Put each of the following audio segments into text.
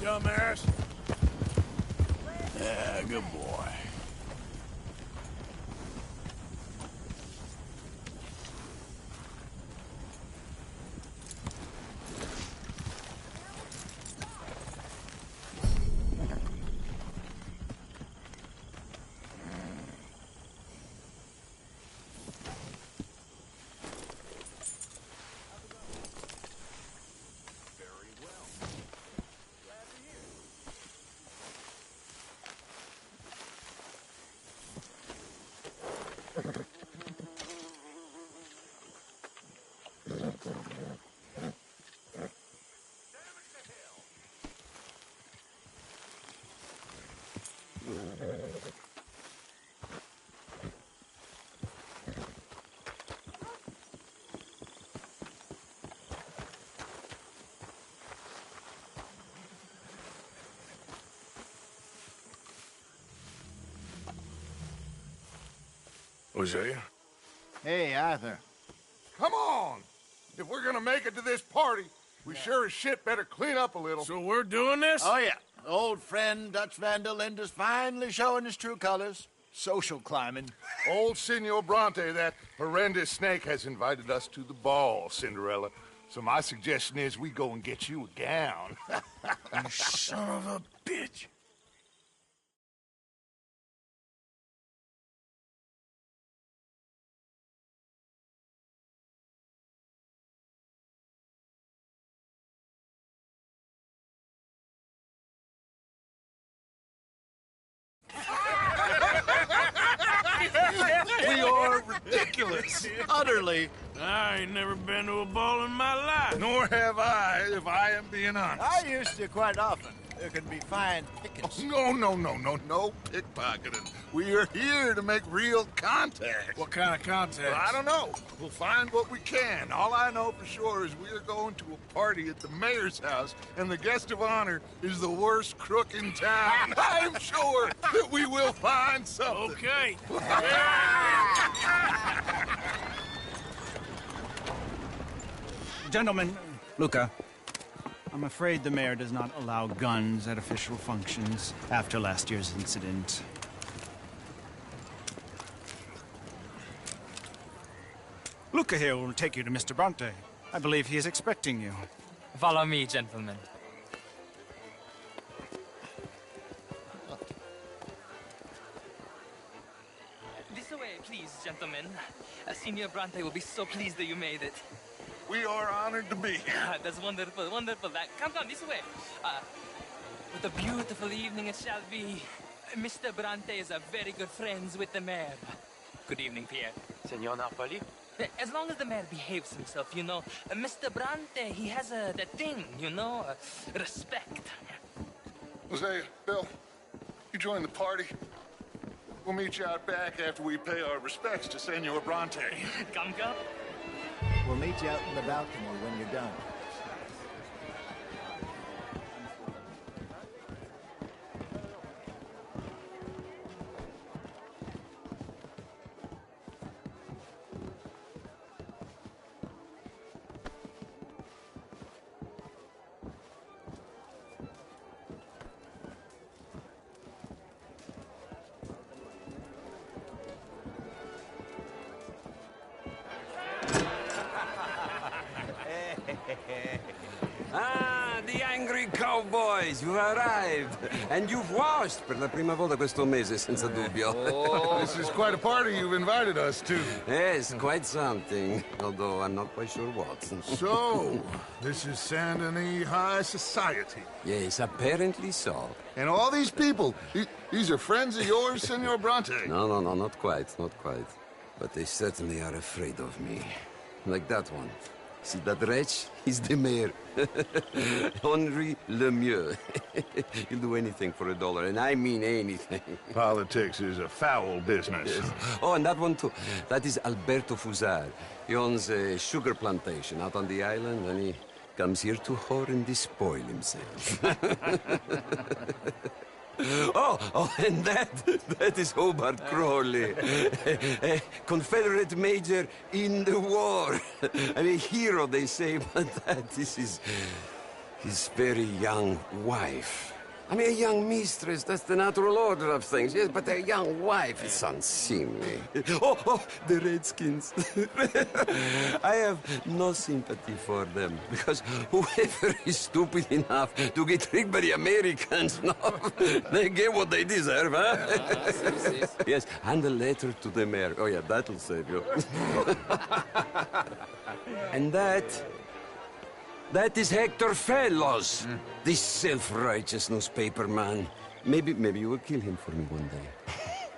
dumbass. Yeah, good boy. Hosea? Hey, Arthur. Come on! If we're gonna make it to this party, we sure as shit better clean up a little. So we're doing this? Oh, yeah. Old friend Dutch Van der Linde's finally showing his true colors. Social climbing. Old Senor Bronte, that horrendous snake, has invited us to the ball, Cinderella. So my suggestion is we go and get you a gown. You son of a bitch. We are ridiculous. Utterly. I ain't never been to a ball in my life. Nor have I, if I am being honest. I used to quite often. There can be fine pickings. No pickpocketing. We are here to make real contact. What kind of contact? Well, I don't know. We'll find what we can. All I know for sure is we are going to a party at the mayor's house, and the guest of honor is the worst crook in town. I'm sure that we will find something. Okay. Gentlemen, Luca, I'm afraid the mayor does not allow guns at official functions after last year's incident. Luca here will take you to Mr. Bronte. I believe he is expecting you. Follow me, gentlemen. This way, please, gentlemen. Senior Bronte will be so pleased that you made it. We are honored to be here. That's wonderful, wonderful. Come this way. What a beautiful evening it shall be. Mr. Bronte is a very good friends with the mayor. Good evening, Pierre. Senor Napoli? As long as the mayor behaves himself, you know. Mr. Bronte, he has that thing, you know, respect. Hosea, Bill, you join the party. We'll meet you out back after we pay our respects to Senor Bronte. Come. We'll meet you out in the balcony when you're done. Ah, the angry cowboys, you arrived. And you've washed per la prima volta questo mese, senza dubbio. This is quite a party you've invited us to. Yes, quite something. Although I'm not quite sure what. So, this is Saint Denis High Society. Yes, apparently so. And all these people, these are friends of yours, Senor Bronte? No, not quite, not quite. But they certainly are afraid of me. Like that one. See that wretch? He's the mayor. Henri Lemieux. He'll do anything for $1, and I mean anything. Politics is a foul business. Yes. Oh, and that one too. That is Alberto Fusar. He owns a sugar plantation out on the island, and he comes here to whore and despoil himself. Oh, and that is Hobart Crawley, a Confederate major in the war. I mean, hero, they say, but this is his very young wife. I mean, a young mistress, that's the natural order of things, yes, but a young wife is unseemly. Oh, the Redskins. I have no sympathy for them, because whoever is stupid enough to get tricked by the Americans, no, they get what they deserve, huh? Yes, and a letter to the mayor. Oh, yeah, that'll save you. And that is Hector Fellows, this self-righteous newspaper man. Maybe you will kill him for me one day.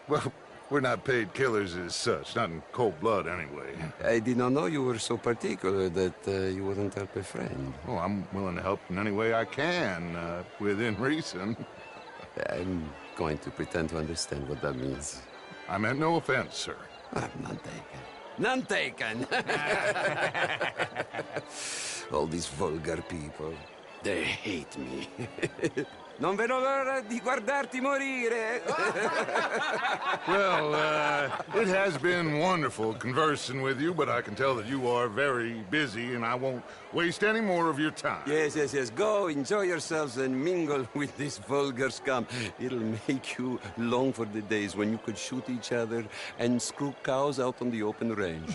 Well, we're not paid killers as such, not in cold blood anyway. I did not know you were so particular that you wouldn't help a friend. Oh, I'm willing to help in any way I can, within reason. I'm going to pretend to understand what that means. I meant no offense, sir. None taken. None taken! All these vulgar people, they hate me. Non vedo l'ora di guardarti morire. Well, it has been wonderful conversing with you, but I can tell that you are very busy, and I won't waste any more of your time. Yes. Go, enjoy yourselves, and mingle with this vulgar scum. It'll make you long for the days when you could shoot each other and screw cows out on the open range.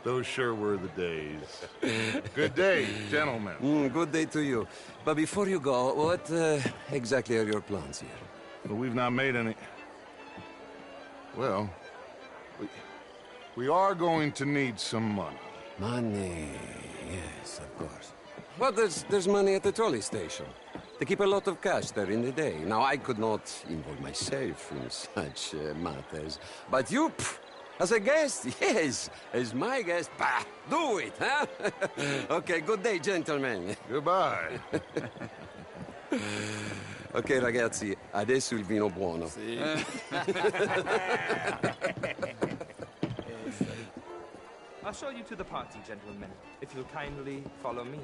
Those sure were the days. Good day, gentlemen. Good day to you. But before you go, what exactly are your plans here? Well, we've not made any... Well, we are going to need some money. Money, yes, of course. Well, there's money at the trolley station. They keep a lot of cash there in the day. Now, I could not involve myself in such matters. But you, as a guest, yes, as my guest, bah, do it, huh? Okay, good day, gentlemen. Goodbye. Ok, ragazzi, adesso il vino buono. I'll show you to the party, gentlemen, if you'll kindly follow me.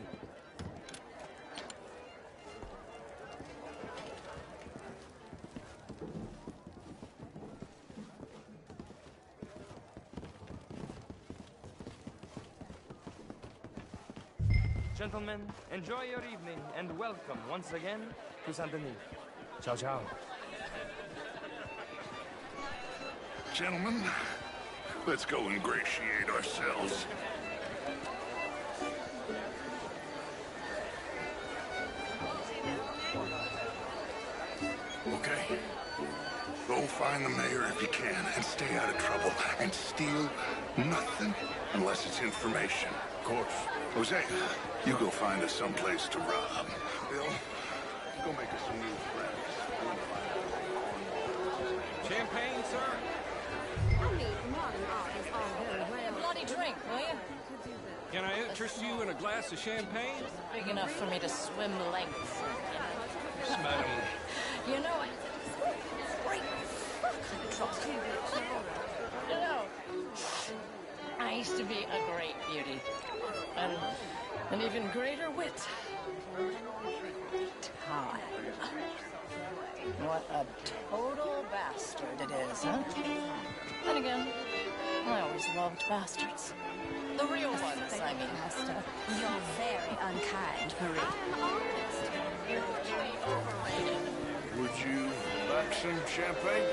Gentlemen, enjoy your evening and welcome once again to Saint Denis. Ciao, ciao. Gentlemen, let's go ingratiate ourselves. Okay. Go find the mayor if you can and stay out of trouble. And steal nothing unless it's information. Of course. Jose, you go find us someplace to rob. Bill, go make us some new friends. Champagne, sir? I mean, modern art is all very well. Bloody drink, will you? Can I interest you in a glass of champagne? Big enough for me to swim lengths. Madam. You know, it's great fucking trust. You know, I used to be a great beauty. And an even greater wit. Time. What a total bastard it is, huh? Then again, I always loved bastards. The real ones, I mean. You're very unkind, Marie. I'm honest. Hugely overrated. Would you like some champagne?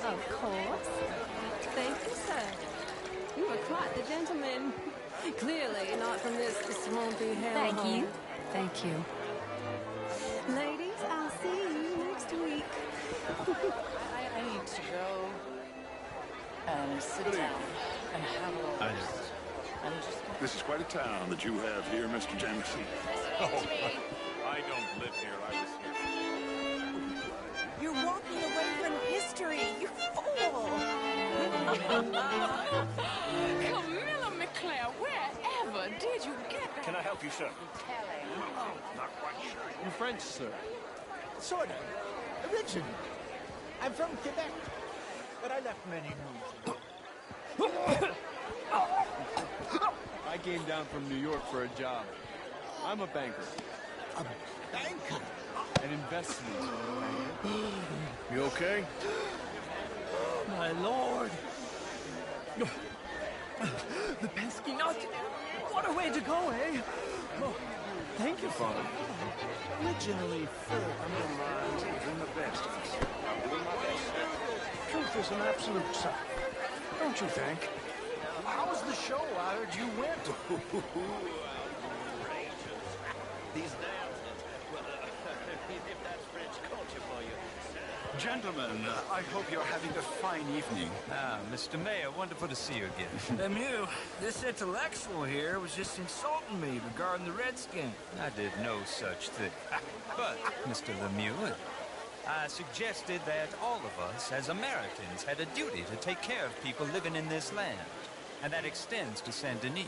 Of course. Thank you, sir. You are quite the gentleman. Clearly not from this swampy hellhole. Thank you. Thank you. Ladies, I'll see you next week. I need to go and sit down and have a little rest. And just... This is quite a town that you have here, Mr. Jameson. I don't live here. I was here. You're walking away from history, you fool! Camilla McClare, wherever did you get that? Can I help you, sir? Not quite sure. You French, sir? Sort of. Originally. I'm from Quebec, but I left many moons ago. I came down from New York for a job. I'm a banker. A banker? An investment. You okay? My lord. The pesky nut. What a way to go, eh? Oh, Thank you, Father. Originally, undermined even the best of us. I'll do my best. Truth is an absolute science. Don't you think? How was the show? I heard you went. These damn... Well, if that's French culture for you. Gentlemen, I hope you're having a fine evening. Ah, Mr. Mayor, wonderful to see you again. Lemieux, this intellectual here was just insulting me regarding the Redskins. I did no such thing. But, Mr. Lemieux, I suggested that all of us, as Americans, had a duty to take care of people living in this land. And that extends to Saint Denis.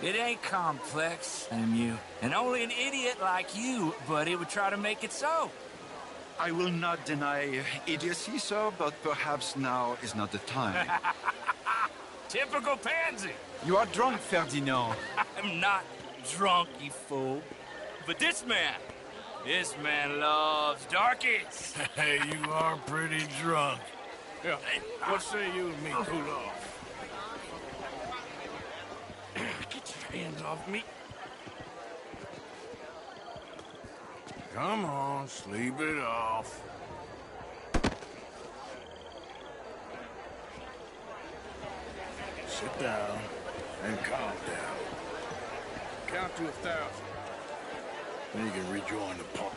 It ain't complex, Lemieux. And only an idiot like you, buddy, would try to make it so. I will not deny idiocy, sir, but perhaps now is not the time. Typical pansy. You are drunk, Ferdinand. I'm not drunk, you fool. But this man loves darkies. Hey, you are pretty drunk. Yeah, what say you and me cool off? Get your hands off me. Come on, sleep it off. Sit down and calm down. Count to 1,000. Then you can rejoin the party.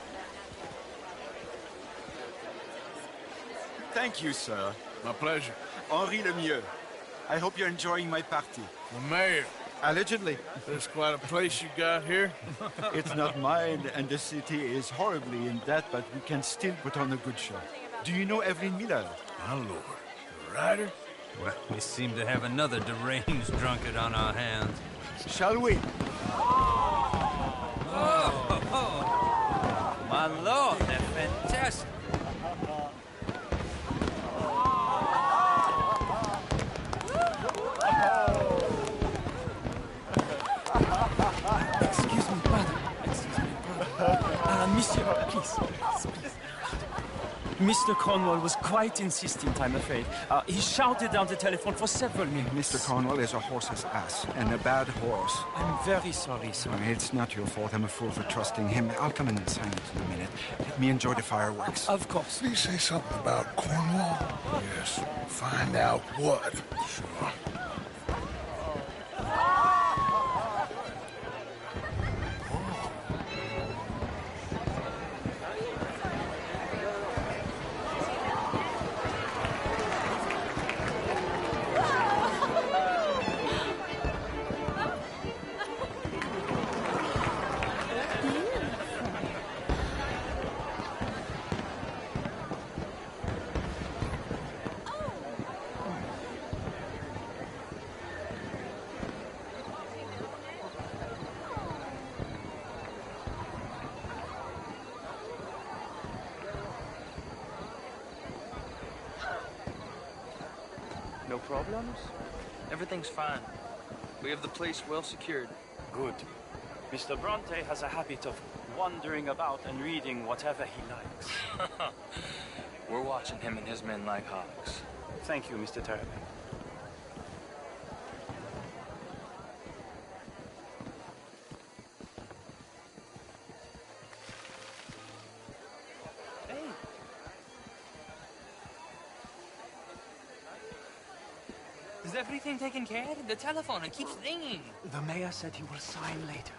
Thank you, sir. My pleasure. Henri Lemieux. I hope you're enjoying my party. The mayor. Allegedly. There's quite a place you got here. It's not mine, and the city is horribly in debt, but we can still put on a good show. Do you know Evelyn Miller? My lord. The writer? Well, we seem to have another deranged drunkard on our hands. Shall we? Oh, my lord, they're fantastic. Excuse me, brother. Monsieur, please. Mr. Cornwall was quite insistent, I'm afraid. He shouted down the telephone for several minutes. Mr. Cornwall is a horse's ass, and a bad horse. I'm very sorry, sir. It's not your fault. I'm a fool for trusting him. I'll come in silence in a minute. Let me enjoy the fireworks. Of course. Did he say something about Cornwall? Yes. Find out what. Sure. No problems? Everything's fine. We have the place well secured. Good. Mr. Bronte has a habit of wandering about and reading whatever he likes. We're watching him and his men like hawks. Thank you, Mr. Terrapin. Is everything taken care of? The telephone, it keeps ringing. The mayor said he will sign later.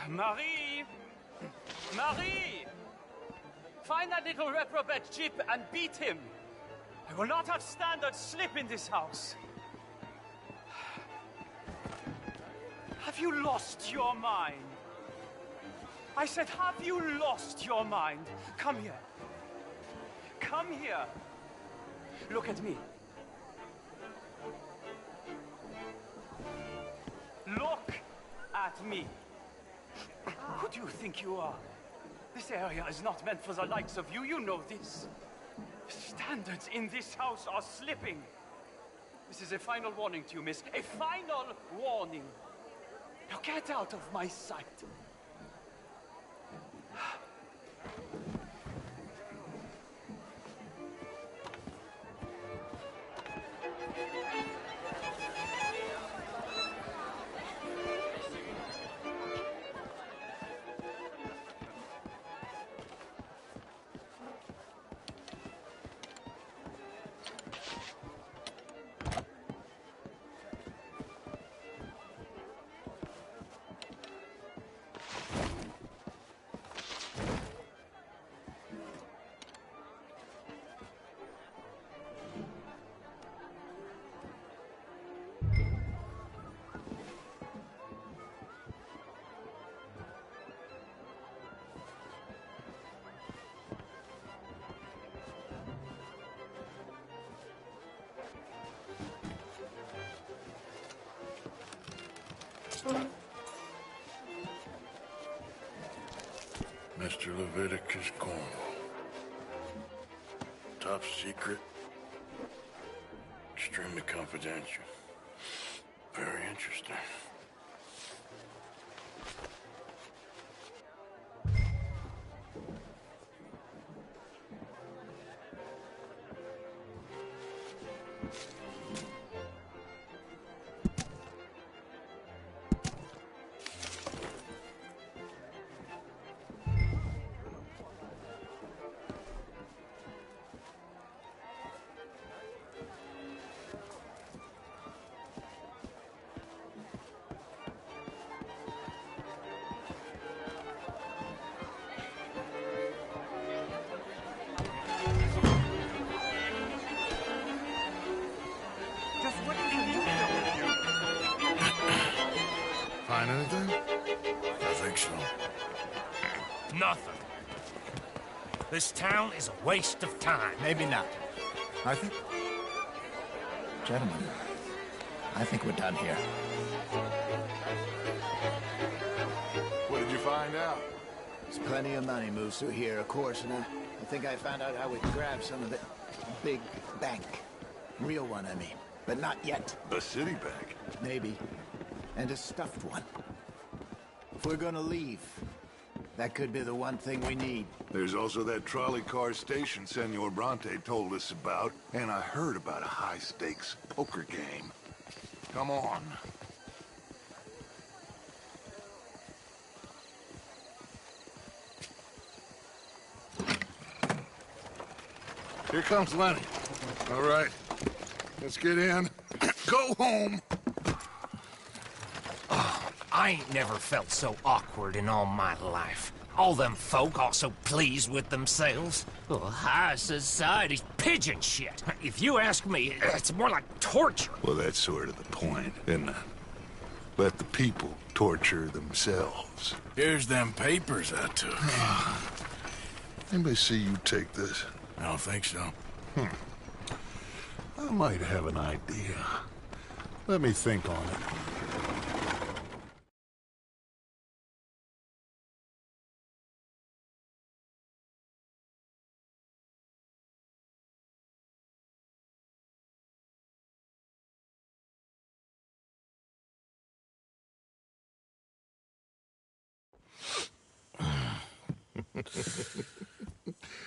Marie! Marie! Find that little reprobate Chip and beat him. I will not have standards slip in this house. Have you lost your mind? I said, have you lost your mind? Come here. Come here. Look at me. Look at me. Who do you think you are? This area is not meant for the likes of you. You know this. The standards in this house are slipping. This is a final warning to you, miss. A final warning. Now get out of my sight. Mr. Leviticus Cornwall. Top secret. Extremely confidential. Very interesting. Find anything? I think so. Nothing. This town is a waste of time. Maybe not. I think... Gentlemen, I think we're done here. What did you find out? There's plenty of money moves through here, of course, and I think I found out how we can grab some of it. Big bank. Real one, I mean. But not yet. A city bank? Maybe. And a stuffed one. If we're gonna leave, that could be the one thing we need. There's also that trolley car station Senor Bronte told us about, and I heard about a high-stakes poker game. Come on. Here comes Lenny. All right, let's get in. Go home. I ain't never felt so awkward in all my life. All them folk all so pleased with themselves. Oh, high society's pigeon shit. If you ask me, it's more like torture. Well, that's sort of the point, isn't it? Let the people torture themselves. Here's them papers I took. Anybody see you take this? I don't think so. I might have an idea. Let me think on it.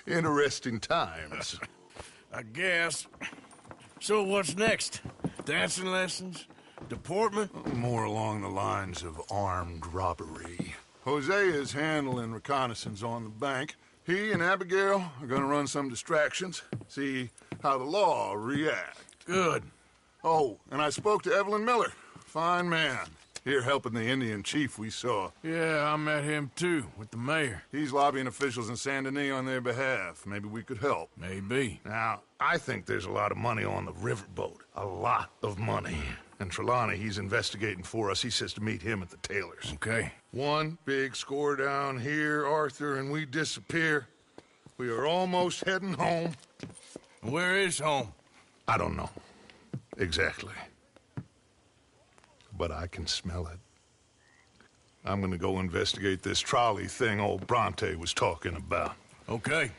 Interesting times. I guess. So what's next? Dancing lessons? Deportment? More along the lines of armed robbery. Hosea is handling reconnaissance on the bank. He and Abigail are gonna run some distractions, see how the law reacts. Good. Oh, and I spoke to Evelyn Miller. Fine man. Here helping the Indian chief we saw. Yeah, I met him too, with the mayor. He's lobbying officials in Saint Denis on their behalf. Maybe we could help. Maybe. Now, I think there's a lot of money on the riverboat. A lot of money. And Trelawney, he's investigating for us. He says to meet him at the Taylor's. Okay. One big score down here, Arthur, and we disappear. We are almost heading home. Where is home? I don't know. Exactly. But I can smell it. I'm gonna go investigate this trolley thing old Bronte was talking about. Okay.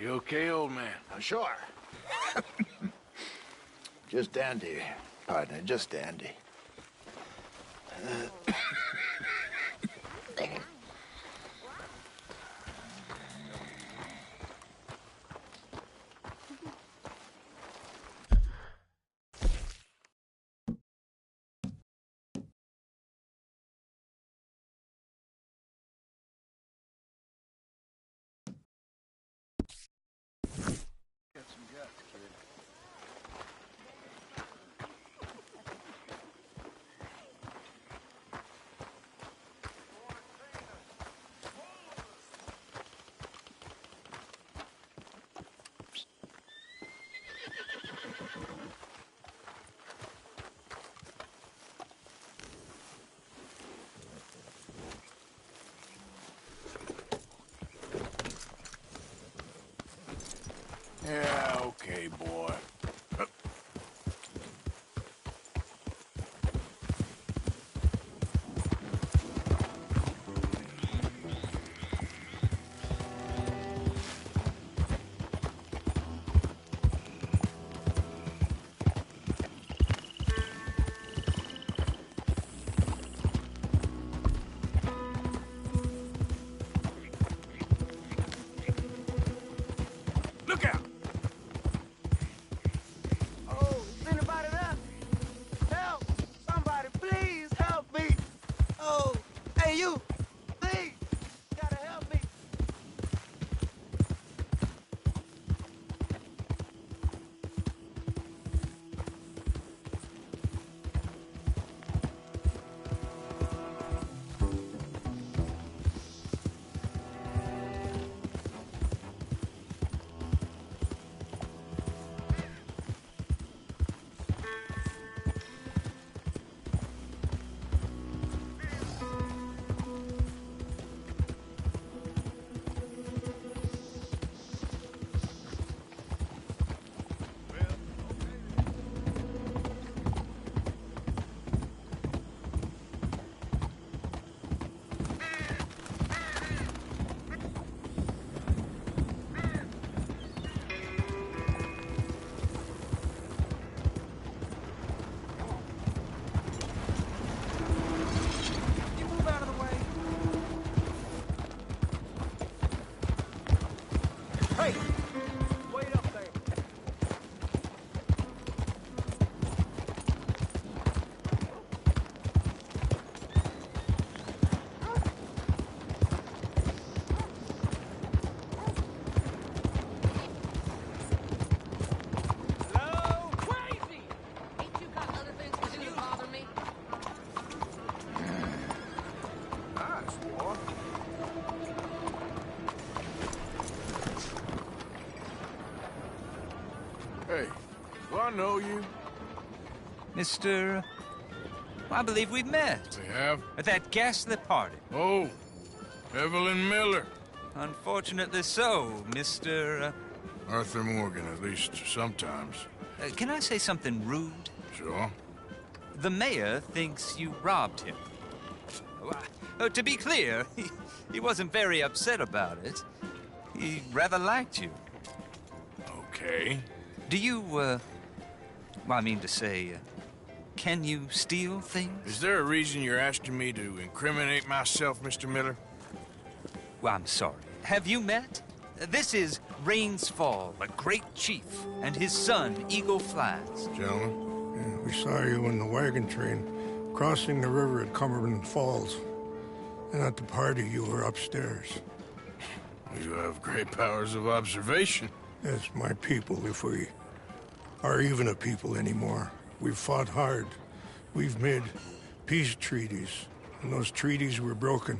You okay, old man? Sure. Just dandy, partner, just dandy. Yeah, okay, boy. Look out! Oh, is anybody there? Help! Somebody, please help me! Oh, hey, you! Please! Gotta help me! Hey, do I know you? Mr. I believe we've met. We have? At that ghastly party. Oh, Evelyn Miller. Unfortunately so, Mr. Arthur Morgan, at least sometimes. Can I say something rude? Sure. The mayor thinks you robbed him. To be clear, he wasn't very upset about it. He rather liked you. Okay. Do you, well, I mean to say, can you steal things? Is there a reason you're asking me to incriminate myself, Mr. Miller? Well, I'm sorry. Have you met? This is Rains Fall, a great chief, and his son, Eagle Flies. Gentlemen? Yeah, we saw you in the wagon train crossing the river at Cumberland Falls. And at the party, you were upstairs. You have great powers of observation. Yes, my people, if we are even a people anymore. We've fought hard. We've made peace treaties, and those treaties were broken.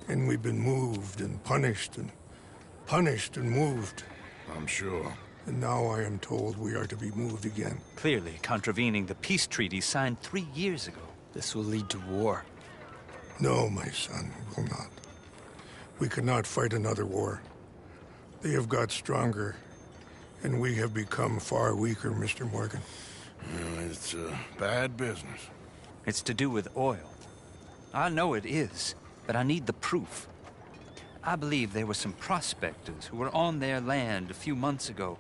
And we've been moved and punished and moved. I'm sure. And now I am told we are to be moved again. Clearly contravening the peace treaty signed 3 years ago. This will lead to war. No, my son, it will not. We cannot fight another war. They have got stronger, and we have become far weaker, Mr. Morgan. Well, it's bad business. It's to do with oil. I know it is, but I need the proof. I believe there were some prospectors who were on their land a few months ago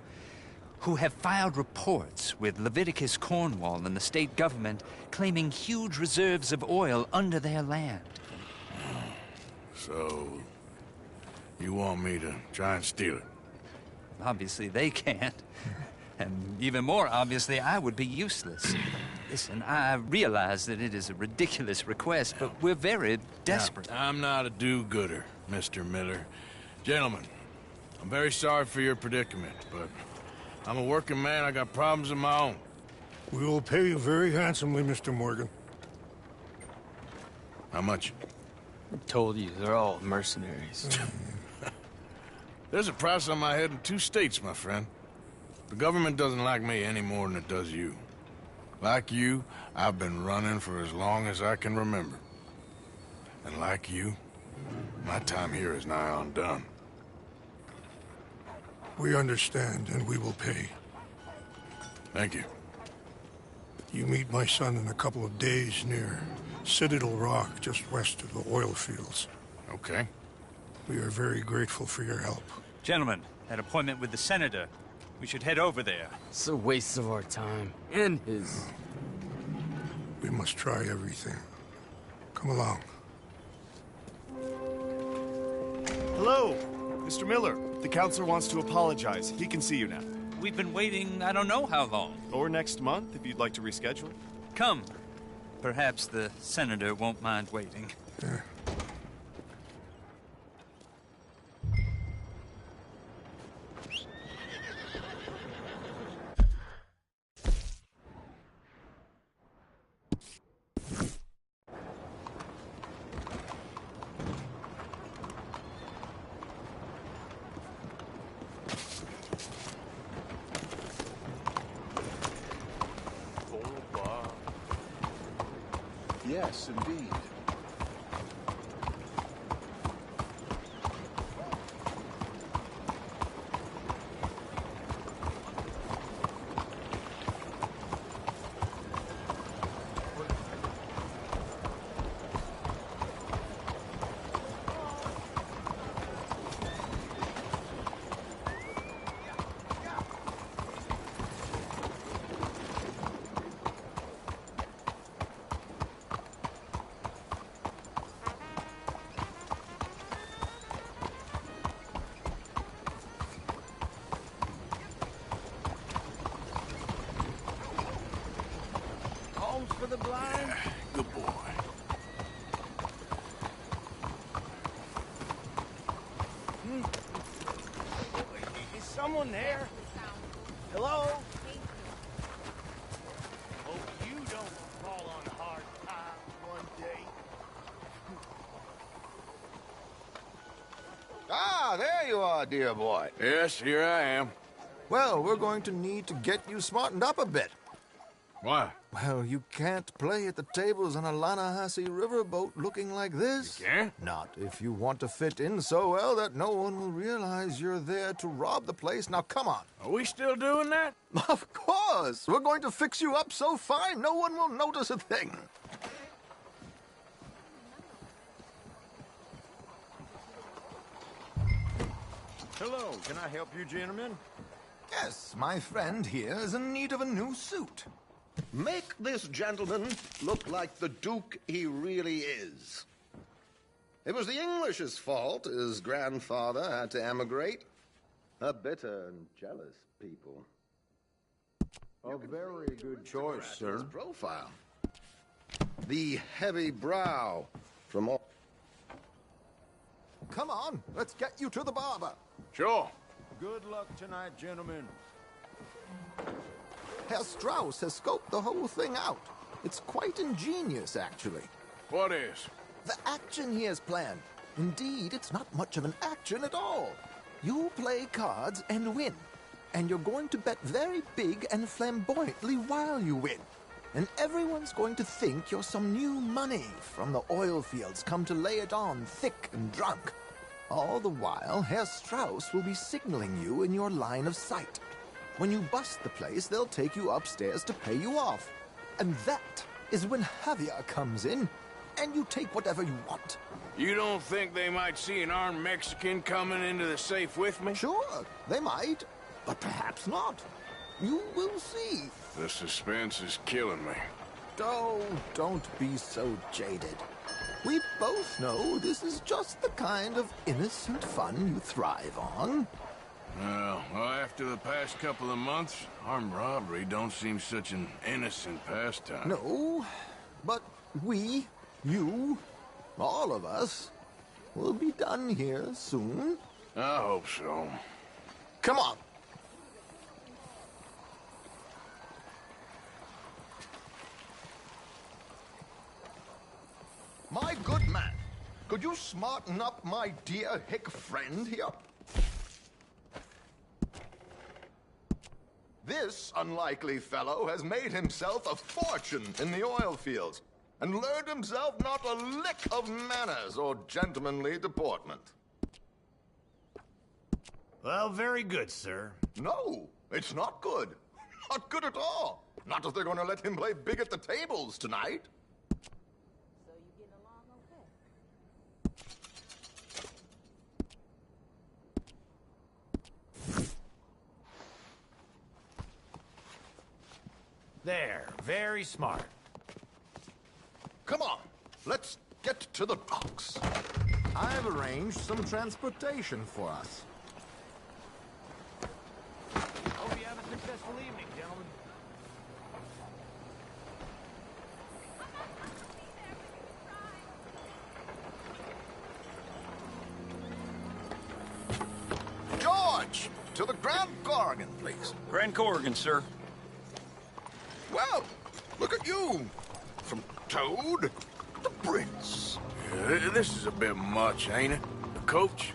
who have filed reports with Leviticus Cornwall and the state government claiming huge reserves of oil under their land. So, you want me to try and steal it? Obviously, they can't. And even more obviously, I would be useless. Listen, I realize that it is a ridiculous request, but we're very desperate. Now, I'm not a do-gooder, Mr. Miller. Gentlemen, I'm very sorry for your predicament, but I'm a working man. I got problems of my own. We will pay you very handsomely, Mr. Morgan. How much? I told you, they're all mercenaries. There's a price on my head in 2 states, my friend. The government doesn't like me any more than it does you. Like you, I've been running for as long as I can remember. And like you, my time here is nigh undone. We understand, and we will pay. Thank you. You meet my son in a couple of days near Citadel Rock, just west of the oil fields. Okay. We are very grateful for your help. Gentlemen, that appointment with the senator. We should head over there. It's a waste of our time. And his. We must try everything. Come along. Hello, Mr. Miller. The counselor wants to apologize. He can see you now. We've been waiting I don't know how long. Or next month, if you'd like to reschedule. Come. Perhaps the senator won't mind waiting. Yeah. Yes, indeed. For the blind? Yeah, good boy. Is someone there? Hello? Hope you don't fall on hard times one day. Ah, there you are, dear boy. Yes, here I am. Well, we're going to need to get you smartened up a bit. Why? Well, you can't play at the tables on a Lannahechee riverboat looking like this. You can't? Not if you want to fit in so well that no one will realize you're there to rob the place. Now, come on. Are we still doing that? Of course. We're going to fix you up so fine no one will notice a thing. Hello, can I help you, gentlemen? Yes, my friend here is in need of a new suit. Make this gentleman look like the Duke he really is. It was the English's fault his grandfather had to emigrate. A bitter and jealous people. A very good choice, sir. His profile. The heavy brow from all... Come on, let's get you to the barber. Sure. Good luck tonight, gentlemen. Herr Strauss has scoped the whole thing out. It's quite ingenious, actually. What is? The action he has planned. Indeed, it's not much of an action at all. You play cards and win. And you're going to bet very big and flamboyantly while you win. And everyone's going to think you're some new money from the oil fields come to lay it on thick and drunk. All the while, Herr Strauss will be signaling you in your line of sight. When you bust the place, they'll take you upstairs to pay you off. And that is when Javier comes in. and you take whatever you want. You don't think they might see an armed Mexican coming into the safe with me? Sure, they might, but perhaps not. You will see. The suspense is killing me. Oh, don't be so jaded. We both know this is just the kind of innocent fun you thrive on. Well, after the past couple of months, armed robbery don't seem such an innocent pastime. No, but we, you, all of us, will be done here soon. I hope so. Come on. My good man, could you smarten up my dear hick friend here? This unlikely fellow has made himself a fortune in the oil fields and learned himself not a lick of manners or gentlemanly deportment. Well, very good, sir. No, it's not good. Not good at all. Not if they're going to let him play big at the tables tonight. There, very smart. Come on, let's get to the docks. I've arranged some transportation for us. Hope you have a successful evening, gentlemen. George, to the Grand Corrigan, please. Grand Corrigan, sir. Well, look at you. From Toad to Prince. Yeah, this is a bit much, ain't it? The coach?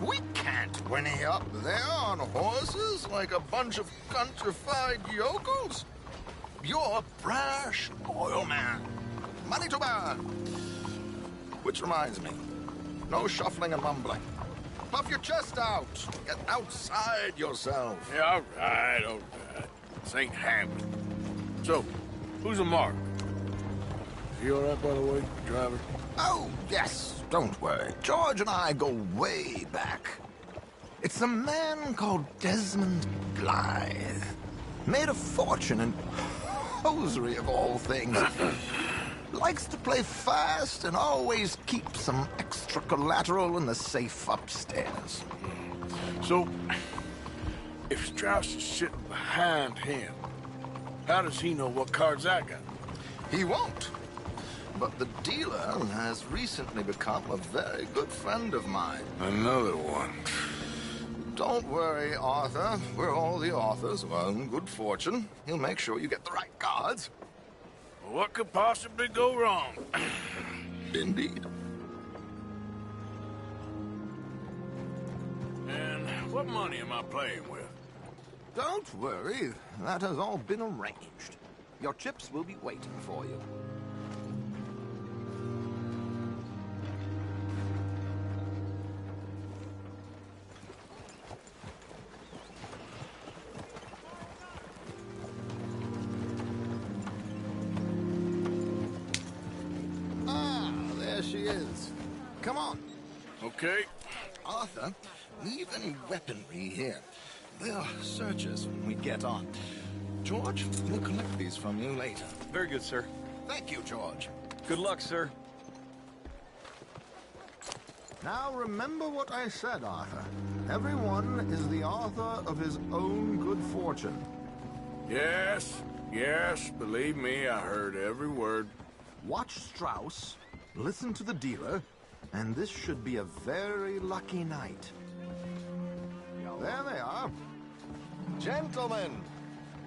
We can't whinny up there on horses like a bunch of countrified yokels. You're a brash oil man. Money to burn. Which reminds me, no shuffling and mumbling. Puff your chest out. Get outside yourself. Yeah, all right. This ain't happening. So, who's a mark? Is he all right, by the way, driver? Oh, yes. Don't worry. George and I go way back. It's a man called Desmond Blythe. Made a fortune in hosiery of all things. Likes to play fast and always keep some extra collateral in the safe upstairs. So, if Strauss is sitting behind him, how does he know what cards I got? He won't. But the dealer has recently become a very good friend of mine. Another one. Don't worry, Arthur. We're all the authors of our own good fortune. He'll make sure you get the right cards. What could possibly go wrong? Indeed. And what money am I playing with? Don't worry. That has all been arranged. Your chips will be waiting for you. She is. Come on. Okay. Arthur, leave any weaponry here. They'll search us when we get on. George, we'll collect these from you later. Very good, sir. Thank you, George. Good luck, sir. Now remember what I said, Arthur. Everyone is the author of his own good fortune. Yes, believe me, I heard every word. Watch Strauss. Listen to the dealer, and this should be a very lucky night. There they are. Gentlemen,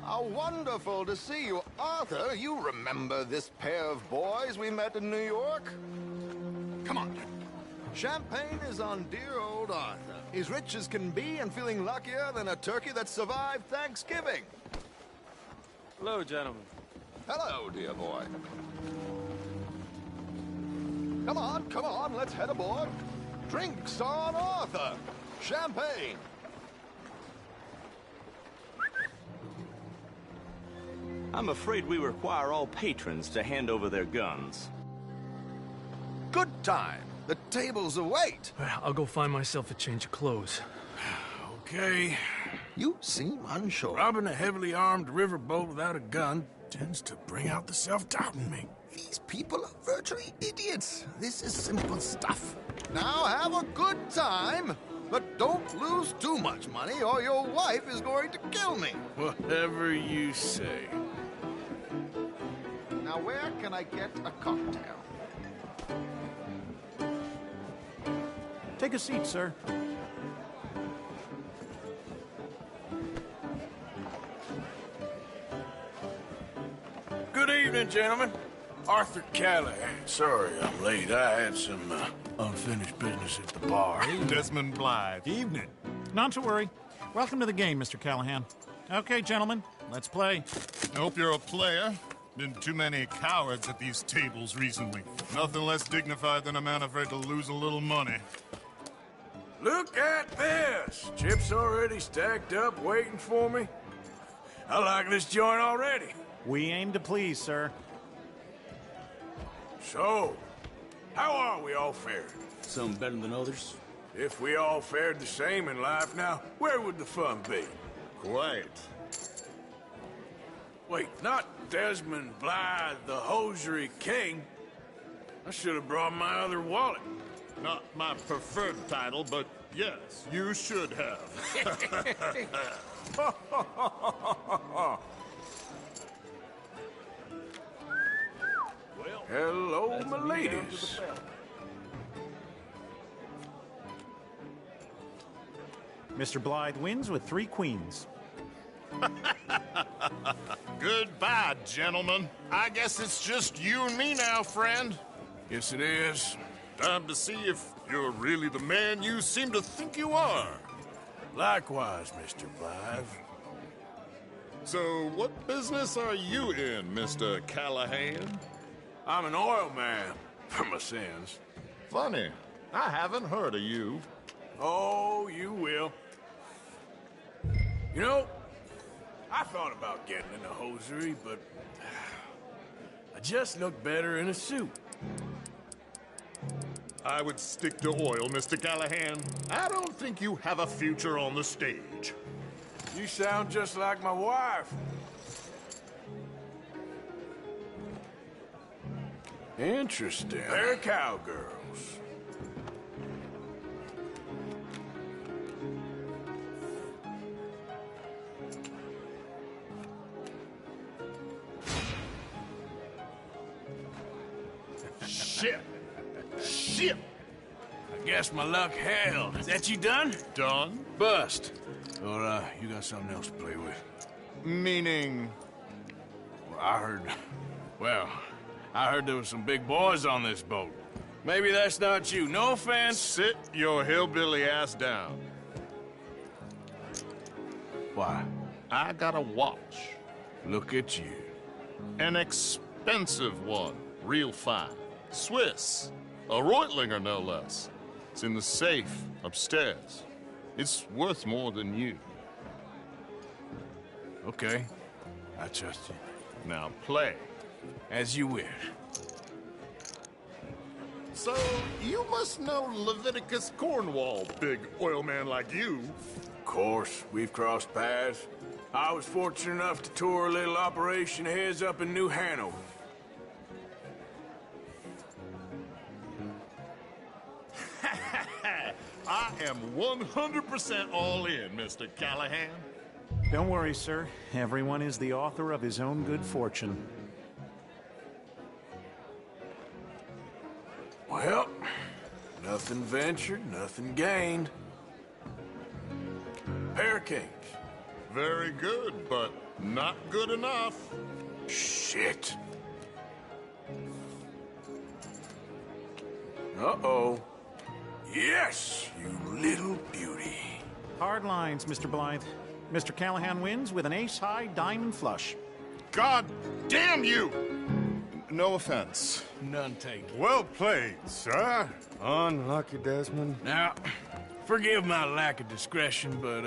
how wonderful to see you. Arthur, you remember this pair of boys we met in New York? Come on. Champagne is on dear old Arthur. He's rich as can be and feeling luckier than a turkey that survived Thanksgiving. Hello, gentlemen. Hello, dear boy. Come on, let's head aboard. Drinks on Arthur. Champagne. I'm afraid we require all patrons to hand over their guns. good time. The tables await. I'll go find myself a change of clothes. Okay. You seem unsure. Robbing a heavily armed riverboat without a gun tends to bring out the self-doubt in me. These people are virtually idiots. This is simple stuff. Now have a good time, but don't lose too much money or your wife is going to kill me. Whatever you say. Now where can I get a cocktail? Take a seat, sir. Good evening, gentlemen. Arthur Callahan. Sorry I'm late. I had some unfinished business at the bar. Desmond Blythe. Evening. Not to worry. Welcome to the game, Mr. Callahan. Okay, gentlemen, let's play. Hope you're a player. Been too many cowards at these tables recently. Nothing less dignified than a man afraid to lose a little money. Look at this! Chips already stacked up, waiting for me. I like this joint already. We aim to please, sir. So, how are we all fared? Some better than others. If we all fared the same in life now, where would the fun be? Quiet. Wait, not Desmond Blythe, the hosiery king. I should have brought my other wallet. Not my preferred title, but yes, you should have. Hello, my ladies. Mr. Blythe wins with 3 queens. Goodbye, gentlemen. I guess it's just you and me now, friend. Yes, it is. Time to see if you're really the man you seem to think you are. Likewise, Mr. Blythe. So, what business are you in, Mr. Callahan? I'm an oil man, for my sins. Funny. I haven't heard of you. Oh, you will. You know, I thought about getting into hosiery, but I just look better in a suit. I would stick to oil, Mr. Callahan. I don't think you have a future on the stage. You sound just like my wife. Interesting. They're cowgirls. Shit! Shit! I guess my luck held. Is that you done? Done? Bust. Or, you got something else to play with? Meaning? Well, I heard there was some big boys on this boat. Maybe that's not you. No offense. Sit your hillbilly ass down. Why? I got a watch. Look at you. An expensive one. Real fine. Swiss. A Reutlinger, no less. It's in the safe upstairs. It's worth more than you. Okay. I trust you. Now play. As you wish. So, you must know Leviticus Cornwall, big oil man like you. Of course, we've crossed paths. I was fortunate enough to tour a little operation of his up in New Hanover. I am 100% all in, Mr. Callahan. Don't worry, sir. Everyone is the author of his own good fortune. Well, nothing ventured, nothing gained. Pair of kings. Very good, but not good enough. Shit. Uh-oh. Yes, you little beauty. Hard lines, Mr. Blythe. Mr. Callahan wins with an ace-high diamond flush. God damn you! No offense. None taken. Well played, sir. Unlucky, Desmond. Now, forgive my lack of discretion, but,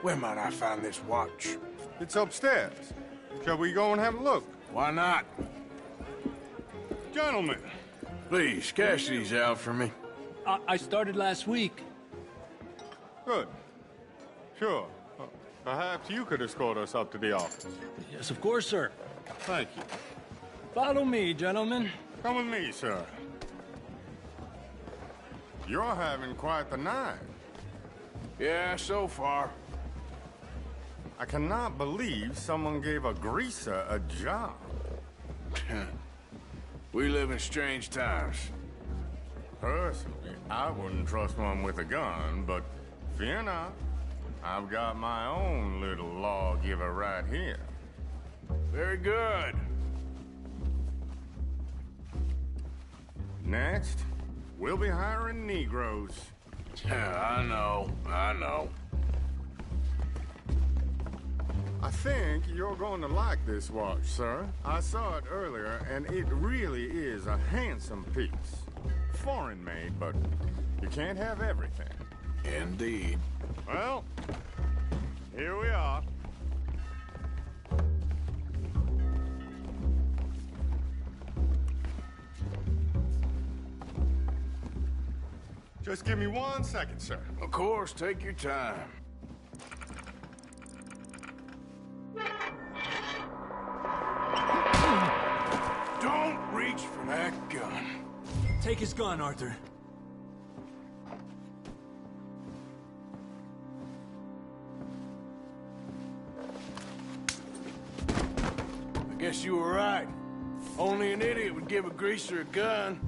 where might I find this watch? It's upstairs. Shall we go and have a look? Why not? Gentlemen, Please, cash these out for me. I started last week. Good. Sure. Perhaps you could escort us up to the office. Yes, of course, sir. Thank you. Follow me, gentlemen. Come with me, sir. You're having quite the night. Yeah, so far. I cannot believe someone gave a greaser a job. We live in strange times. Personally, I wouldn't trust one with a gun, but fear not. I've got my own little lawgiver right here. Very good. Next, we'll be hiring Negroes. Yeah, I know. I think you're going to like this watch, sir. I saw it earlier, and it really is a handsome piece. Foreign made, but you can't have everything. Indeed. Well, here we are. Just give me 1 second, sir. Of course, take your time. Don't reach for that gun. Take his gun, Arthur. I guess you were right. Only an idiot would give a greaser a gun.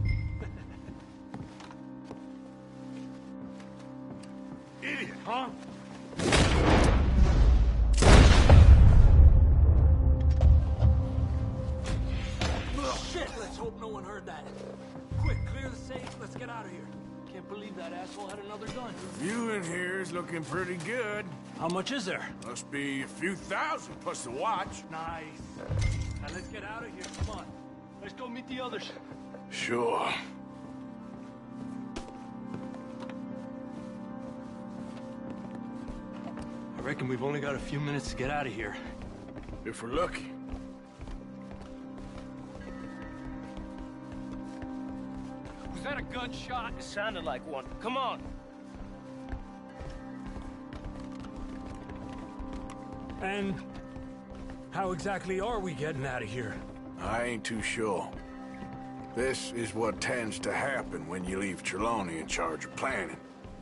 Idiot, huh? Shit, let's hope no one heard that. Quick, clear the safe, let's get out of here. Can't believe that asshole had another gun. You in here is looking pretty good. How much is there? Must be a few thousand plus the watch. Nice. Now let's get out of here, come on. Let's go meet the others. Sure. I reckon we've only got a few minutes to get out of here. If we're lucky. Was that a gunshot? It sounded like one. Come on. And how exactly are we getting out of here? I ain't too sure. This is what tends to happen when you leave Trelawney in charge of planning.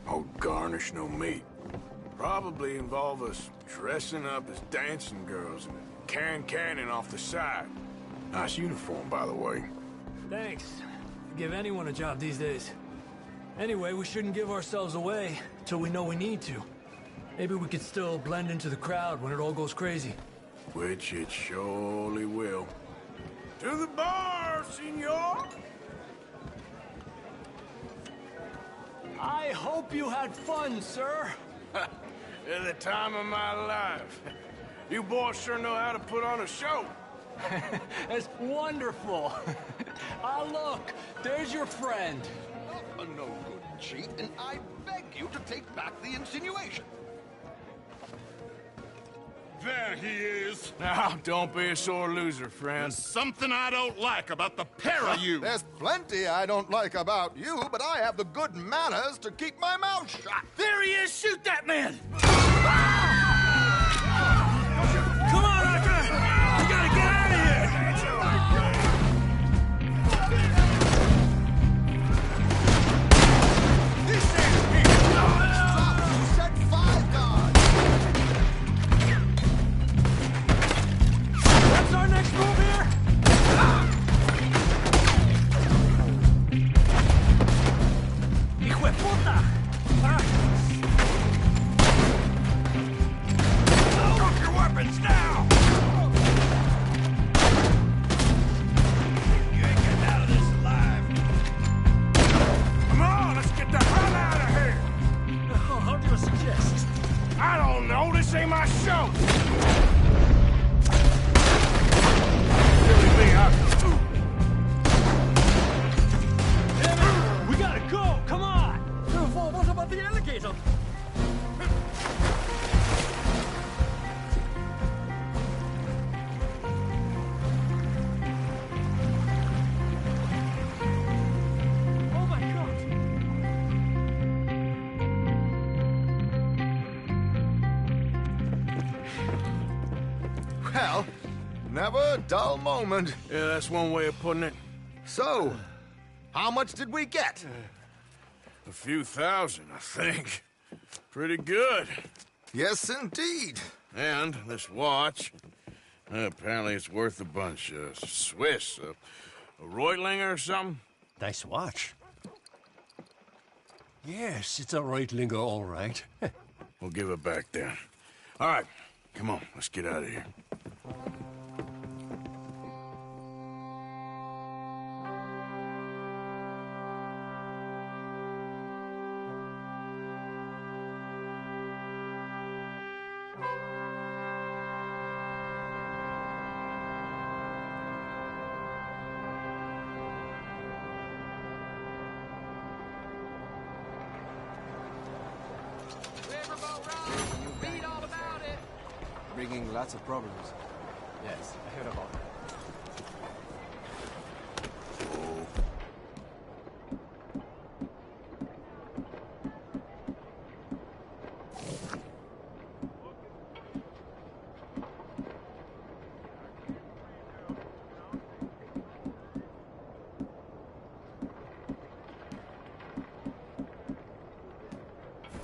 Oh, garnish no meat. Probably involve us dressing up as dancing girls and cannon off the side. Nice uniform, by the way. Thanks. Give anyone a job these days. Anyway, we shouldn't give ourselves away till we know we need to. Maybe we could still blend into the crowd when it all goes crazy. Which it surely will. To the bar, senor! I hope you had fun, sir. At the time of my life. You boys sure know how to put on a show. That's wonderful. Ah, look, there's your friend. A no-good cheat, and I beg you to take back the insinuation. There he is. Now, don't be a sore loser, friend. There's something I don't like about the pair of you. There's plenty I don't like about you, but I have the good manners to keep my mouth shut. There he is! Shoot that man! Come on, Arthur! We gotta get out of here! This is people! You said 5 guards! What's our next move here? Hijo de puta! Drop your weapons now! You ain't getting out of this alive. Come on, let's get the hell out of here! How do you suggest? I don't know, this ain't my show! We gotta go! Come on! What about the alligator? Well, never a dull moment. Yeah, that's one way of putting it. So, how much did we get? A few thousand, I think. Pretty good. Yes, indeed. And this watch, apparently it's worth a bunch. Swiss, a Reutlinger or something? Nice watch. Yes, it's a Reutlinger, all right. We'll give it back then. All right, come on, let's get out of here. Bringing lots of problems. Yes, I heard about that.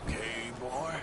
Okay, boy.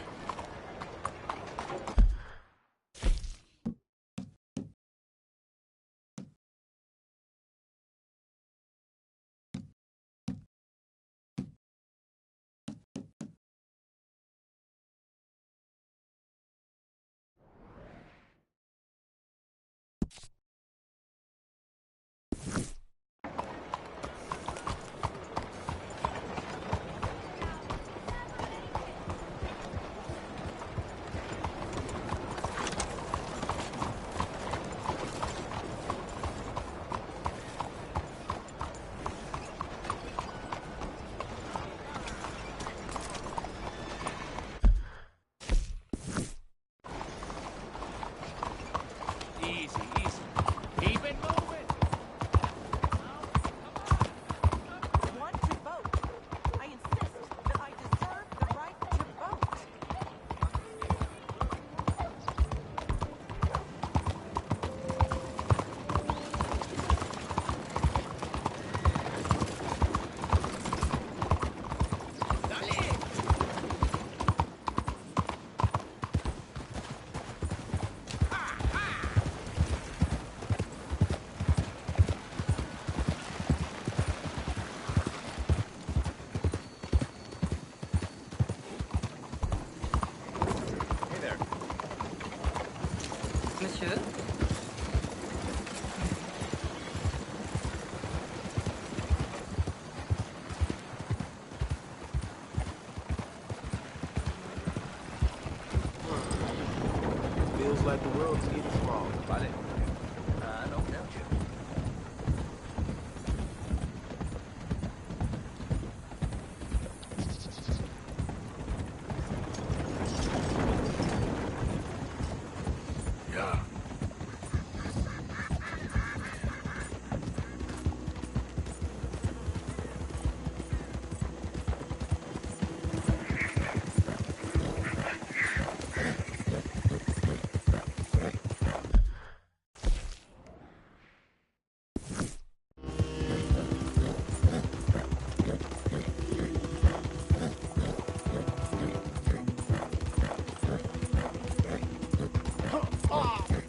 Monsieur? Feels like the world's getting small. Vale. No doubt you. Yeah.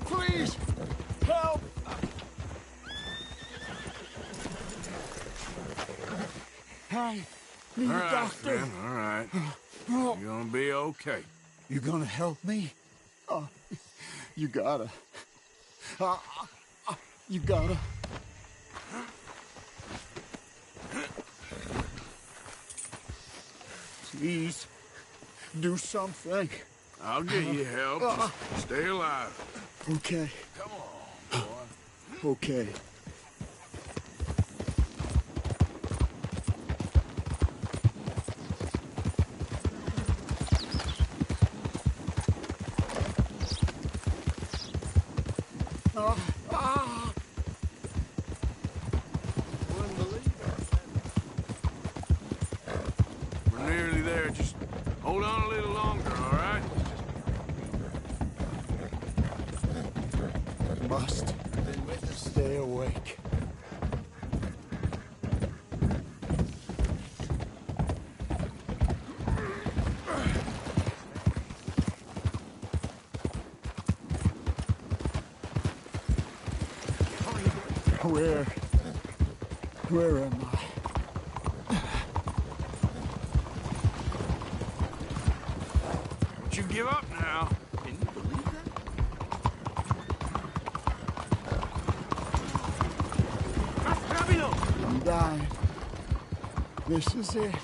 Please, help! I need All a right, doctor. Finn, all right. You're gonna be okay. You gonna help me? You gotta. You gotta. Please, do something. I'll get you help. Just stay alive. Okay. Come on, boy. Okay. We're nearly there. Just hold on a little longer, all right? must stay awake. Where am I? Don't you give up now. Can you believe that? I'm dying. This is it.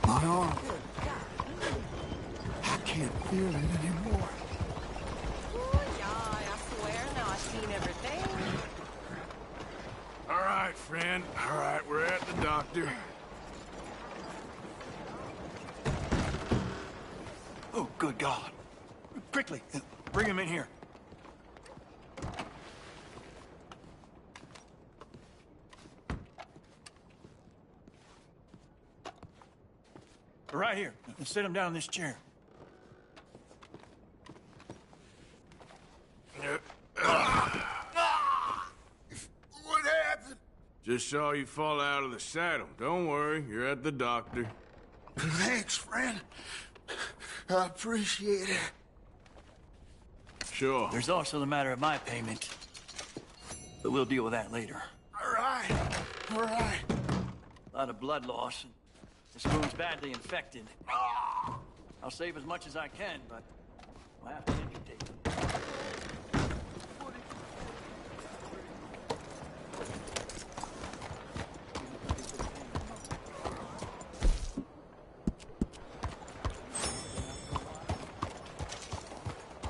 My arm. I can't feel it anymore. Oh, yeah, I swear now I've seen everything. All right, friend. All right, we're at the doctor. Oh, good God. Quickly, bring him in here. Right here. Sit him down in this chair. What happened? Just saw you fall out of the saddle. Don't worry, you're at the doctor. Thanks, friend. I appreciate it. Sure. There's also the matter of my payment. But we'll deal with that later. All right. All right. A lot of blood loss. And this wound's badly infected. I'll save as much as I can, but I'll have to amputate him.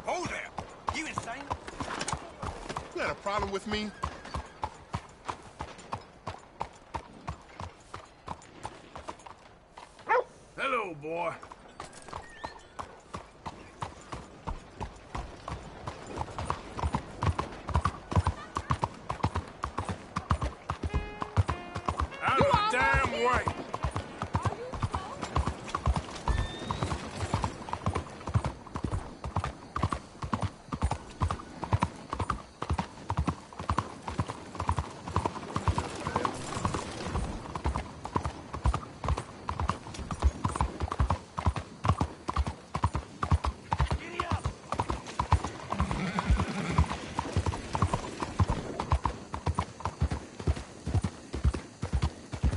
Hold there! You insane? You got a problem with me? Hello, boy. Out of the damn way!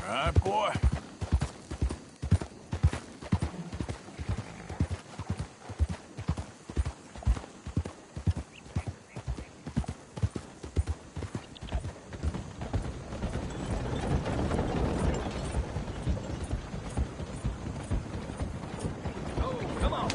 All right, boy. Come on.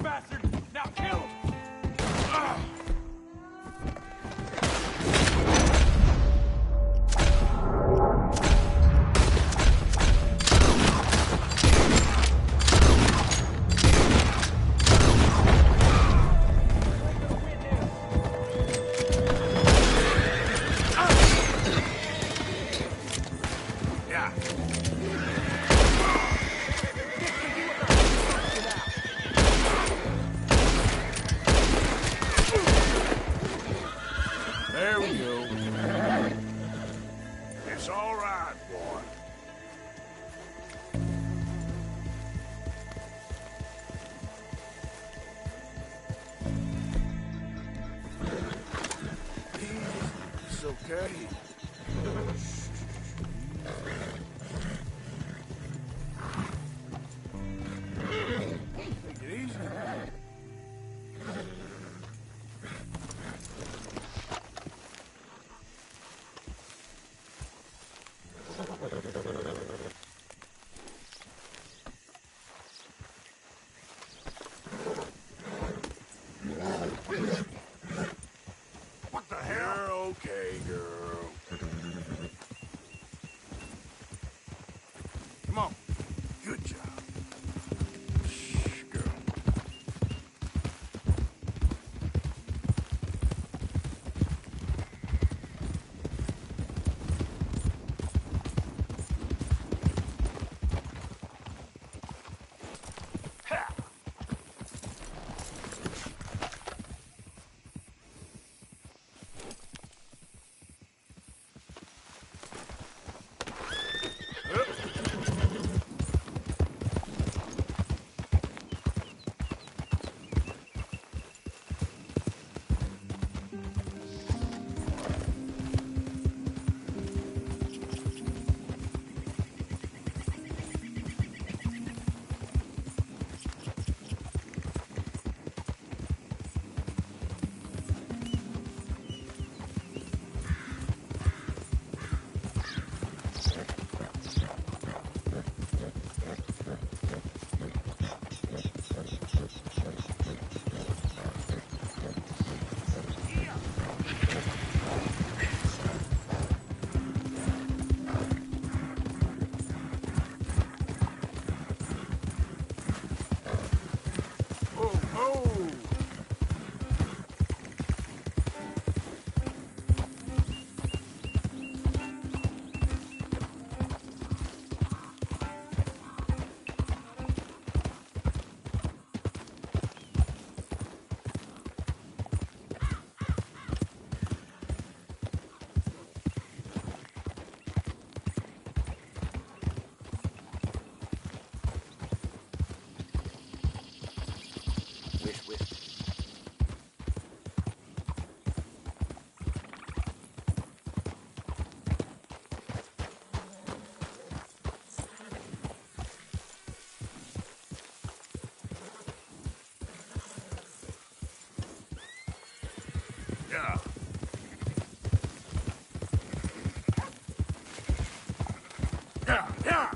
bastard! Now kill him! What the hell? You're okay, girl. Come on. Good job. Shh, girl. Yeah. Yeah, yeah.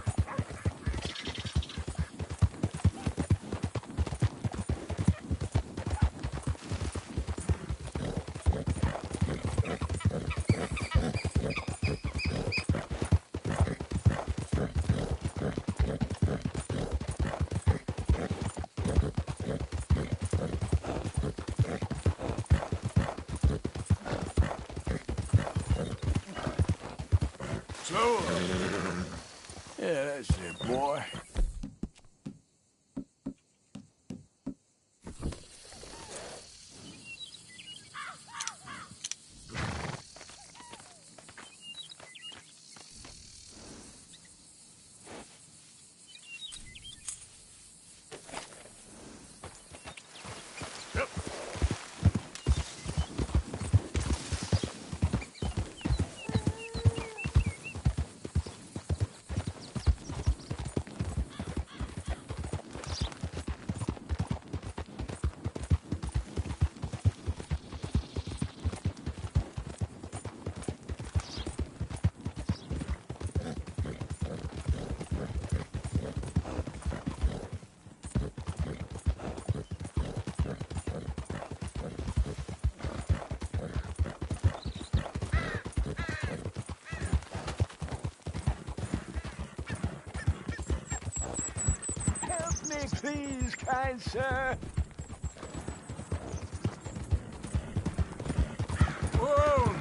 Slow. Yeah, that's it, boy. Please, kind sir. Whoa!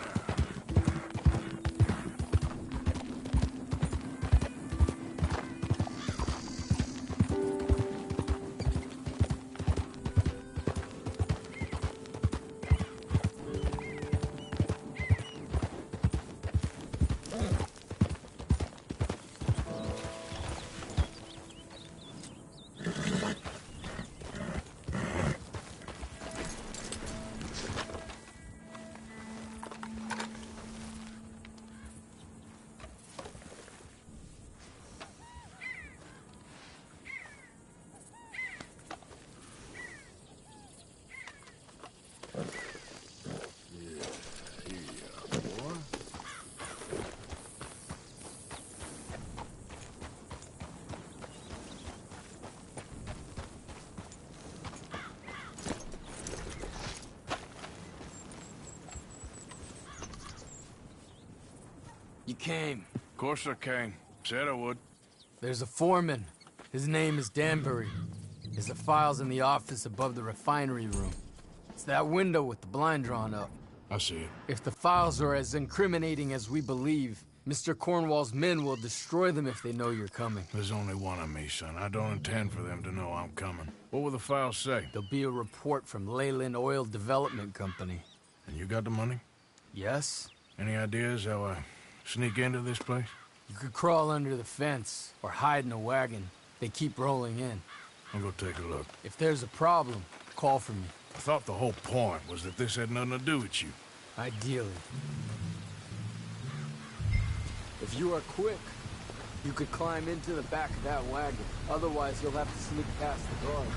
You came. Of course I came. Said I would. There's a foreman. His name is Danbury. There's the files in the office above the refinery room. It's that window with the blind drawn up. I see it. If the files are as incriminating as we believe, Mr. Cornwall's men will destroy them if they know you're coming. There's only one of me, son. I don't intend for them to know I'm coming. What will the files say? There'll be a report from Leyland Oil Development Company. And you got the money? Yes. Any ideas how I sneak into this place? You could crawl under the fence or hide in a wagon. They keep rolling in. I'll go take a look. If there's a problem, call for me. I thought the whole point was that this had nothing to do with you. Ideally. If you are quick, you could climb into the back of that wagon. Otherwise, you'll have to sneak past the guards.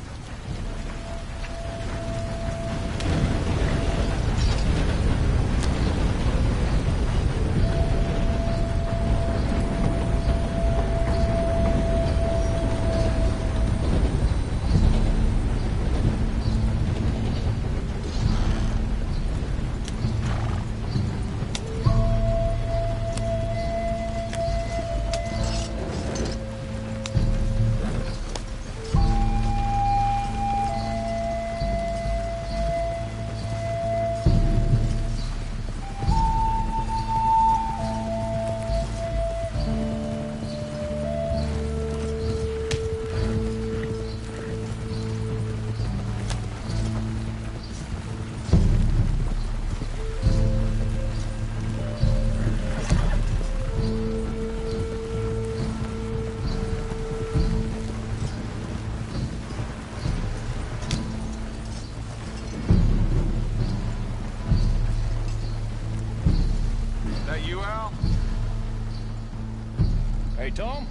Hey, Tom?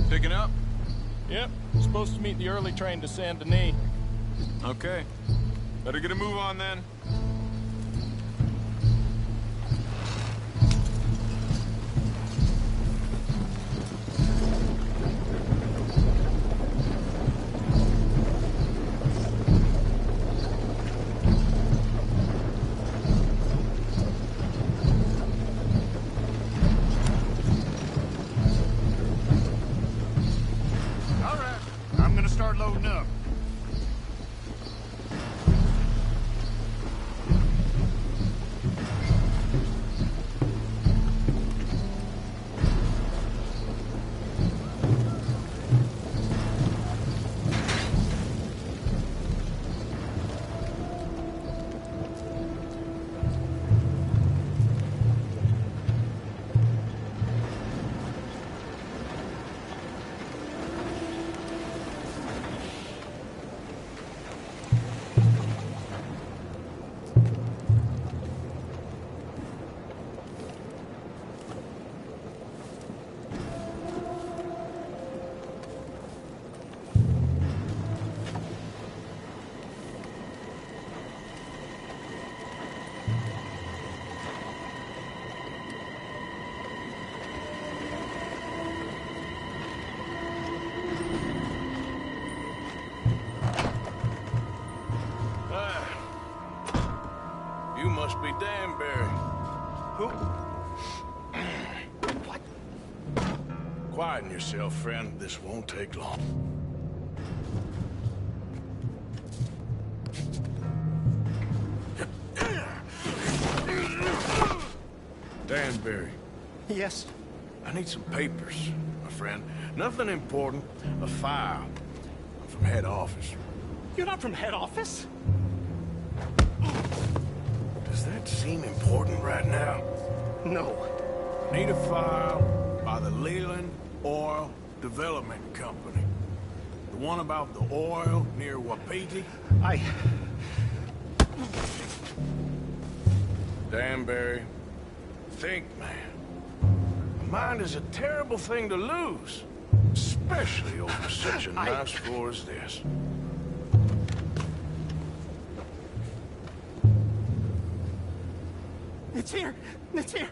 Picking up? Yep. Supposed to meet the early train to Saint Denis. Okay. Better get a move on then. Loading up. Must be Danbury. Who? What? Quieten yourself, friend. This won't take long. Danbury. Yes? I need some papers, my friend. Nothing important. A file. I'm from head office. You're not from head office? Does that seem important right now? No. Need a file by the Leyland Oil Development Company. The one about the oil near Wapiti? Danbury, think, man. A mind is a terrible thing to lose. Especially over such a nice floor as this. It's here! It's here!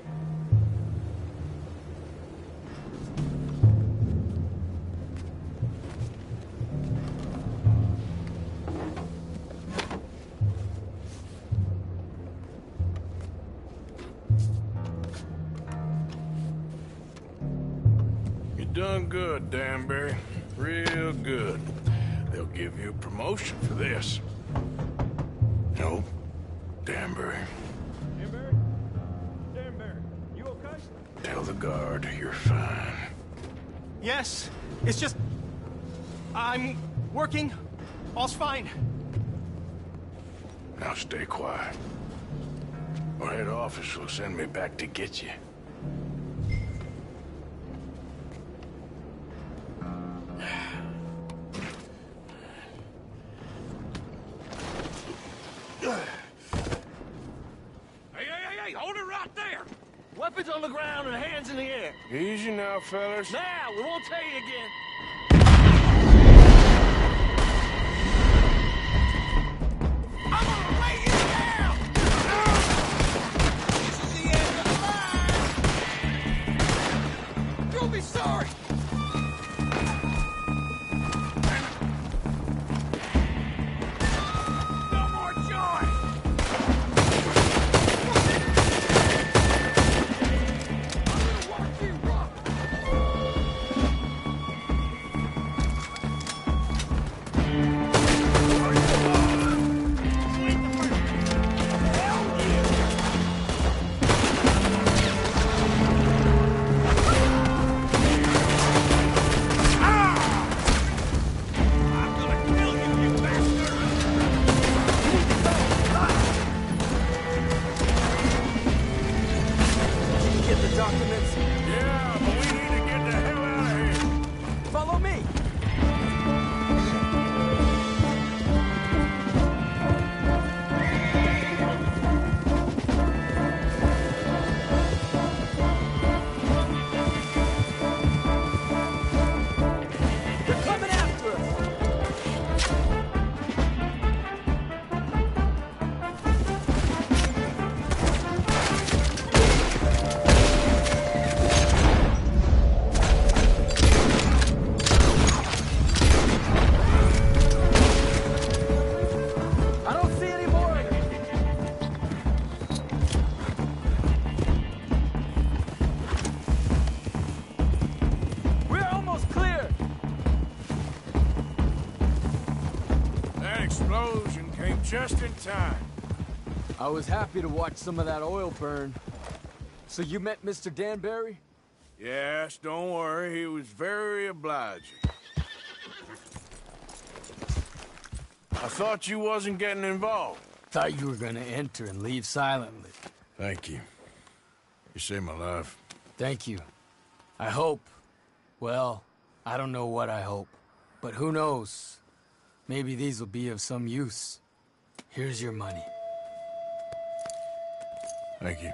done good, Danbury. Real good. They'll give you a promotion for this. No, Danbury. Danbury? Danbury, you okay? Tell the guard you're fine. Yes, it's just... I'm working. All's fine. Now stay quiet. Or head office will send me back to get you. Hey, hold it right there! Weapons on the ground and hands in the air. Easy now, fellas. Now, we won't tell you again. I'm gonna lay you down! This is the end of the line! You'll be sorry! No more joy! Just in time. I was happy to watch some of that oil burn. So you met Mr. Danbury? Yes, don't worry. He was very obliging. I thought you wasn't getting involved. Thought you were gonna enter and leave silently. Thank you. You saved my life. Thank you. I hope. Well, I don't know what I hope. But who knows? Maybe these will be of some use. Here's your money. Thank you.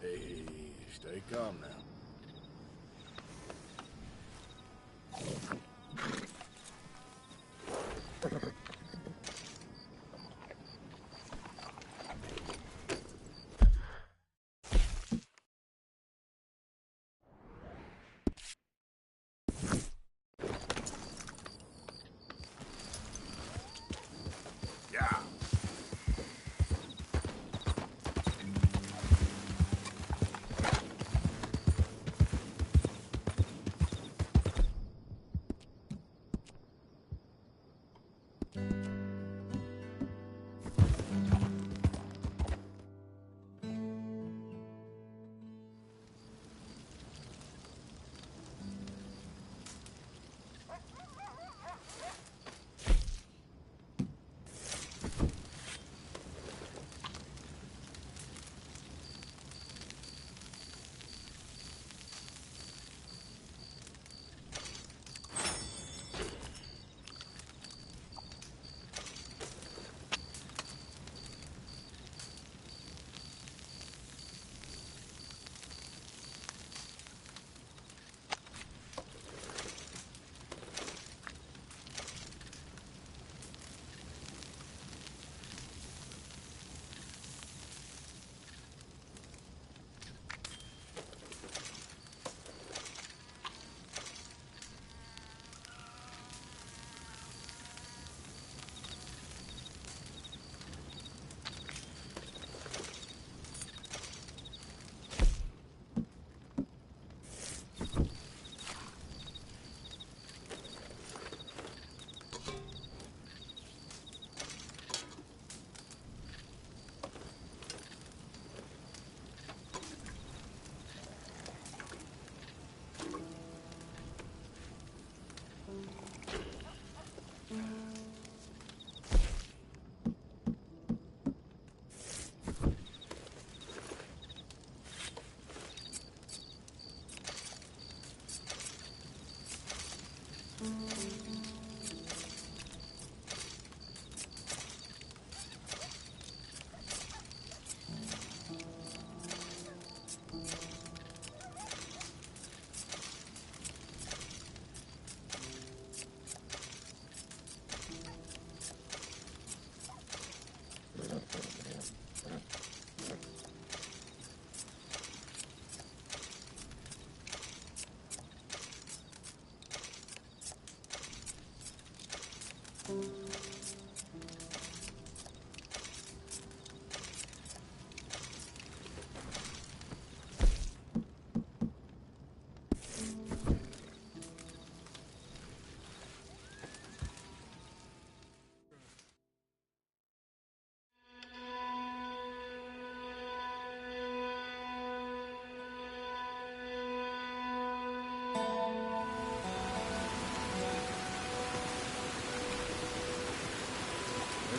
Hey, stay calm now.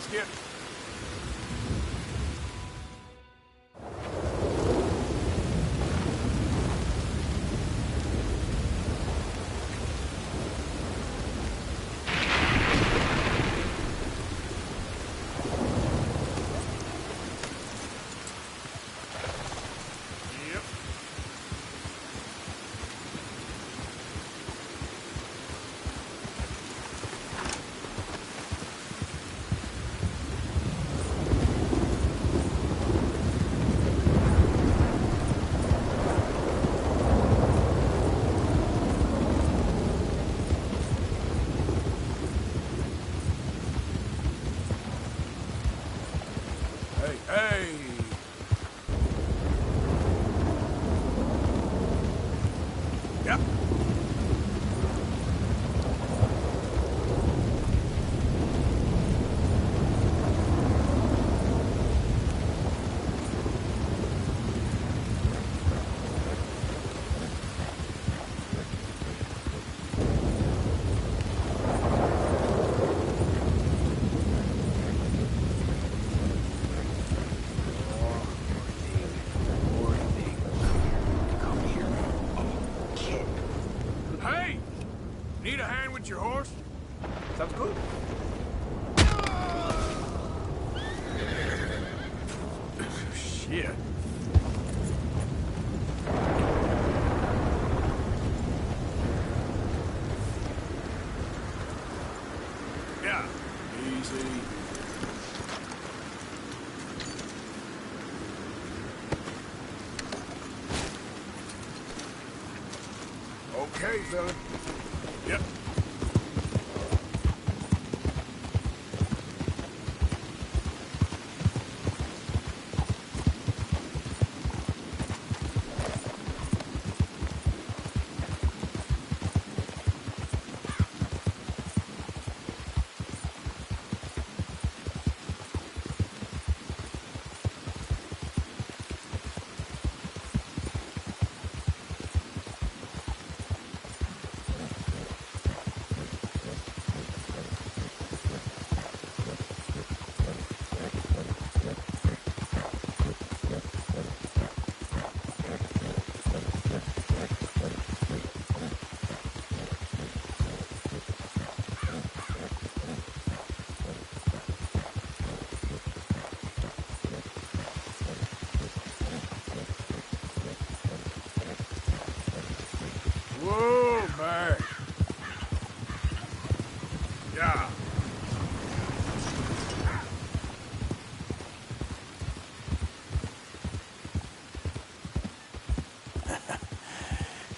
Let's get... Hey! Yep. Hey! Need a hand with your horse? Sounds good. Shit. Yeah. Easy. Okay, fella. Yep. Whoa, man. Yeah.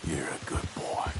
You're a good boy.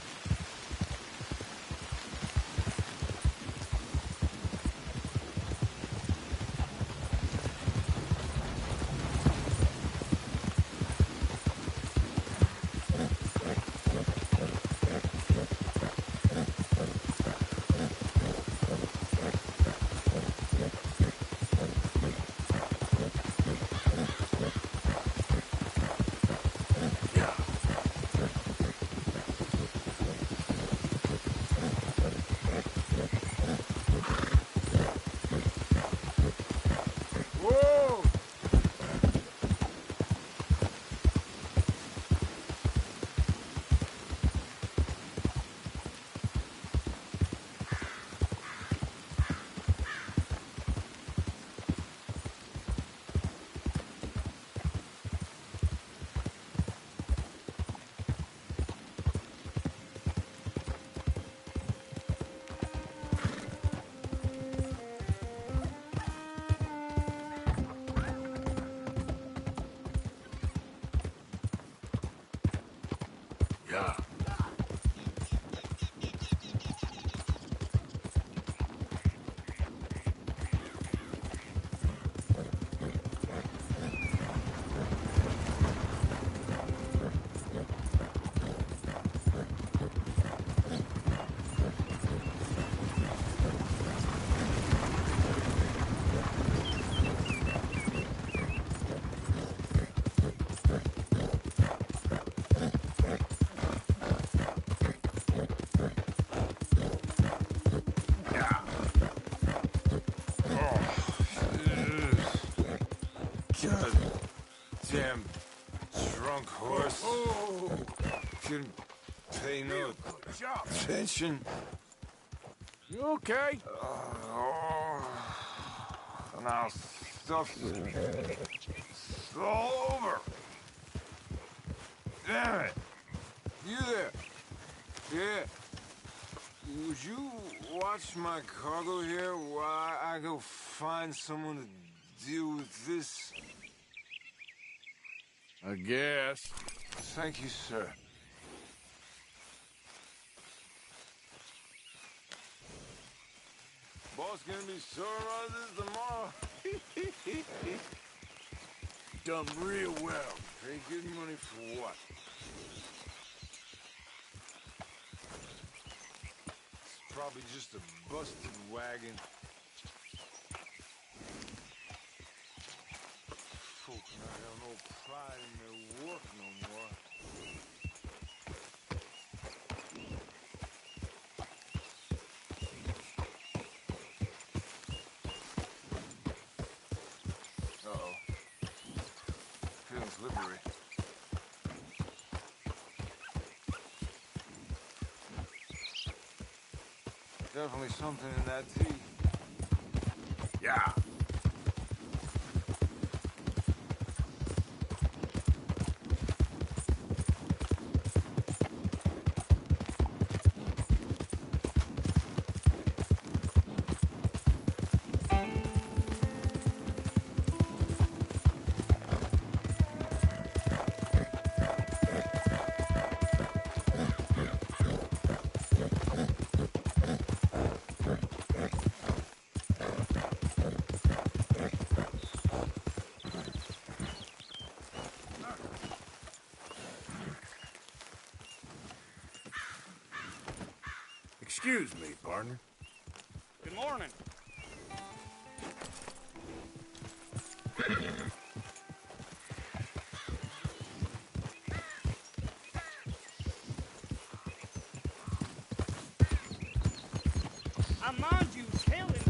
horse. Shouldn't pay no attention. You okay? Now stuff's all over. Damn it. You there? Yeah. Would you watch my cargo here while I go find someone to deal with this? I guess. Thank you, sir. Boss gonna be sore about this tomorrow. Done real well. Pay good money for what? It's probably just a busted wagon. Folk not have no pride in their work no more. Uh-oh. Feeling slippery. Definitely something in that tea. Yeah. Excuse me, partner. Good morning. I mind you telling me.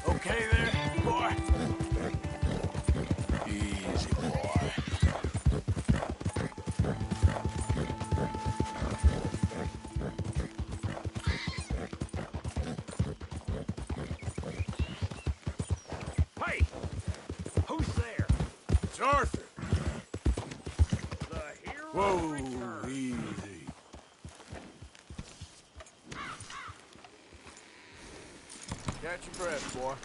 Okay there, boy? Easy, boy. Hey! Who's there? It's Arthur. The hero Whoa, returns. easy. Catch your breath, boy.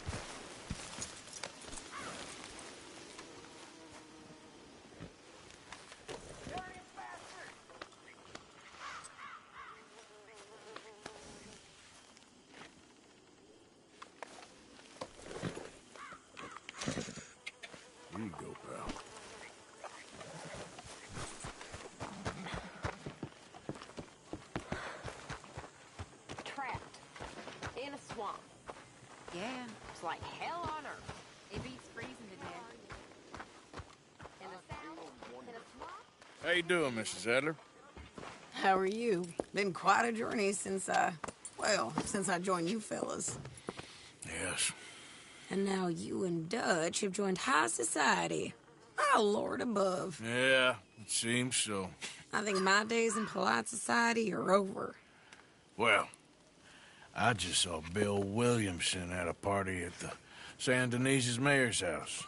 Here you go, pal. Trapped. In a swamp. Yeah, it's like hell on earth. It beats freezing to death. In the south, in a swamp. How you doing, Mrs. Adler? How are you? Been quite a journey since I joined you fellas. Yes. And now you and Dutch have joined high society. Oh, Lord above. Yeah, it seems so. I think my days in polite society are over. Well, I just saw Bill Williamson at a party at the San Denise's mayor's house.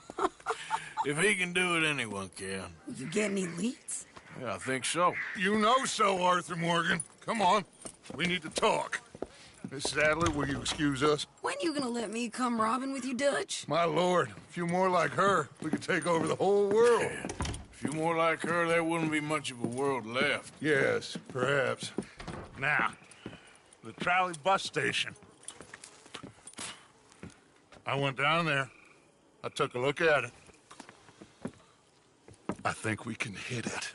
If he can do it, anyone can. You get any leads? Yeah, I think so. You know so, Arthur Morgan. Come on. We need to talk. Miss Sadler, will you excuse us? When you gonna let me come robbing with you, Dutch? My lord, a few more like her, we could take over the whole world. Yeah. A few more like her, there wouldn't be much of a world left. Yes, perhaps. Now, the trolley bus station. I went down there. I took a look at it. I think we can hit it.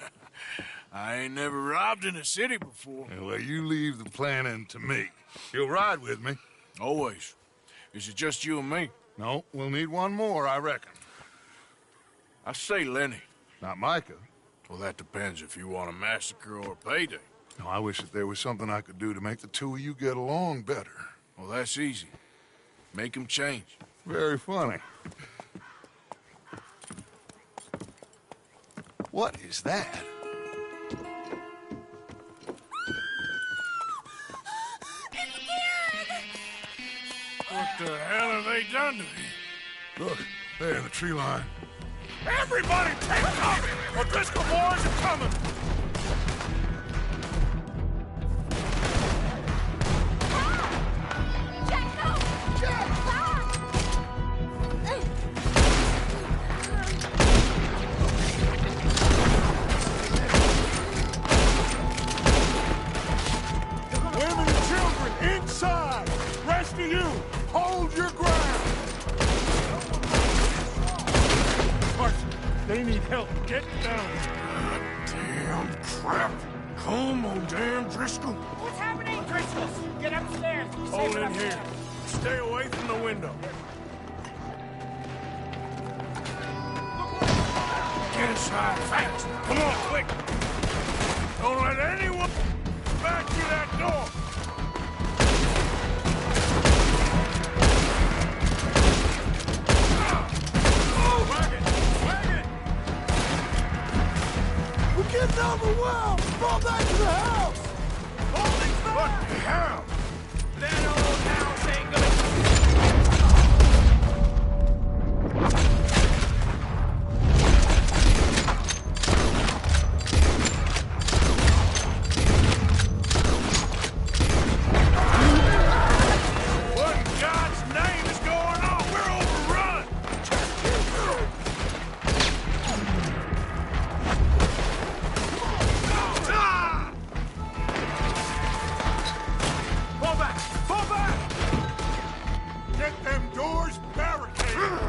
I ain't never robbed in a city before. Well, you leave the planning to me. You'll ride with me? Always. Is it just you and me? No, we'll need one more, I reckon. I say Lenny. Not Micah. Well, that depends if you want a massacre or a payday. No, I wish that there was something I could do to make the two of you get along better. Well, that's easy. Make him change. Very funny. What is that? What the hell have they done to me? Look, there in the tree line. Everybody take cover! O'Driscoll boys are coming! Women and children, inside! Rest of you, hold your ground! Martin, they need help. Get down. Damn crap. Come on, damn Driscoll. What's happening, Driscoll? Get upstairs. Hold in here. Stay away from the window. Get inside fast. Come on, quick. Don't let anyone back through that door. We're getting overwhelmed! Fall back to the house! Holy fuck! Hell! That old house ain't gonna... What in God's name is going on? We're overrun! Fall back! Fall back! Get them doors barricaded!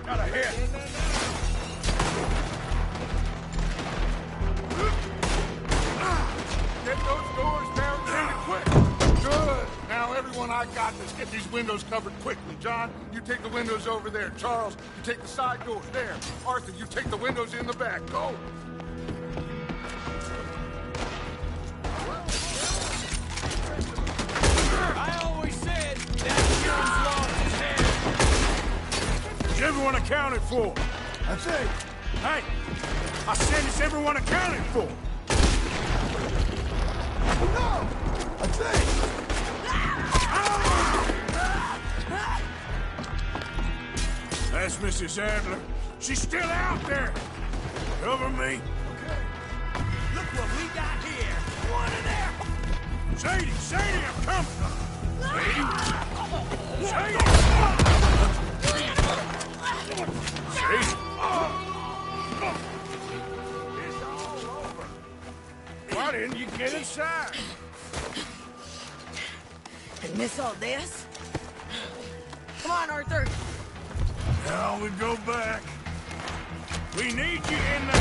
Got a hit! Get those doors barricaded quick! Good! Now, everyone I got, let's get these windows covered quickly. John, you take the windows over there. Charles, you take the side doors there. Arthur, you take the windows in the back. Go! I always said that Jones lost his head. Is everyone accounted for? That's it! Hey! I said is everyone accounted for? No! That's it! That's Mrs. Adler. She's still out there. Cover me. Look what we got here. One in there. Sadie, Sadie, I'm coming. Sadie. Sadie. Sadie. It's all over. Why didn't you get inside? And miss all this? Come on, Arthur. Now we go back. We need you in the...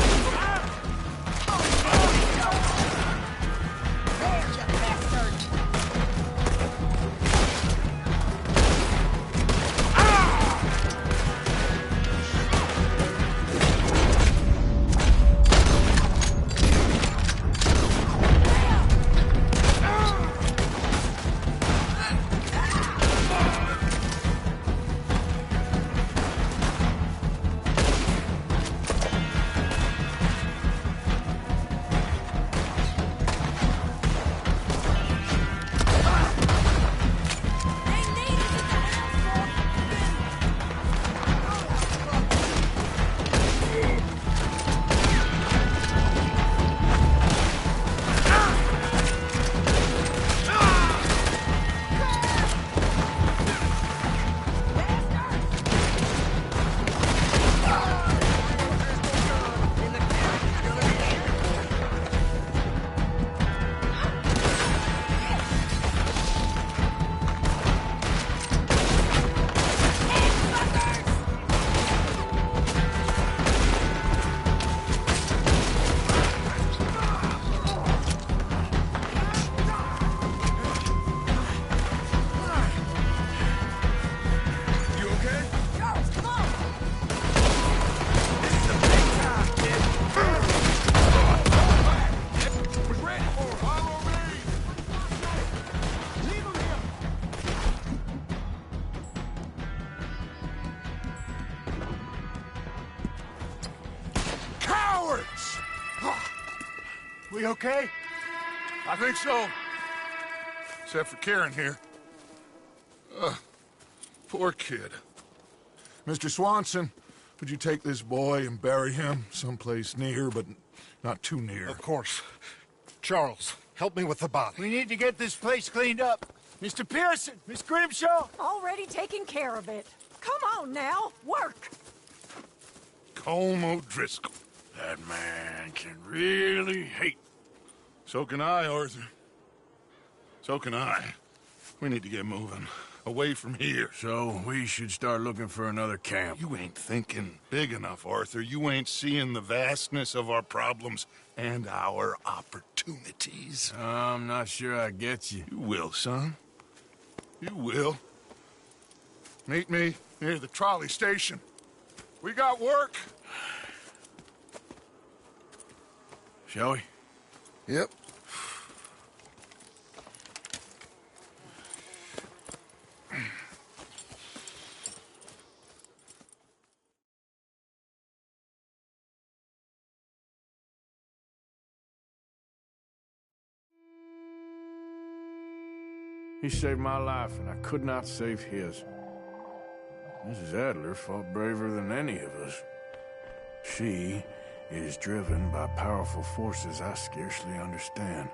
We okay? I think so. Except for Karen here. Poor kid. Mr. Swanson, would you take this boy and bury him someplace near, but not too near? Of course. Charles, help me with the body. We need to get this place cleaned up. Mr. Pearson, Miss Grimshaw. Already taking care of it. Come on now, work. Colm O'Driscoll. That man can really hate. So can I, Arthur. So can I. We need to get moving. Away from here. So we should start looking for another camp. You ain't thinking big enough, Arthur. You ain't seeing the vastness of our problems and our opportunities. I'm not sure I get you. You will, son. You will. Meet me near the trolley station. We got work. Shall we? Yep. He saved my life, and I could not save his. Mrs. Adler fought braver than any of us. She is driven by powerful forces I scarcely understand.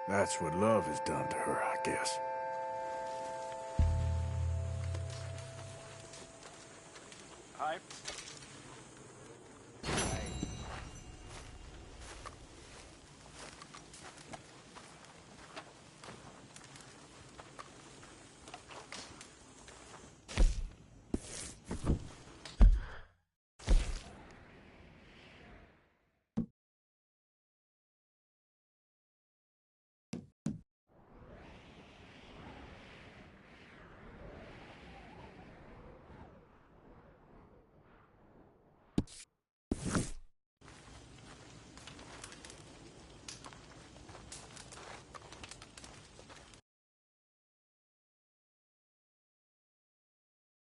That's what love has done to her, I guess. Hi.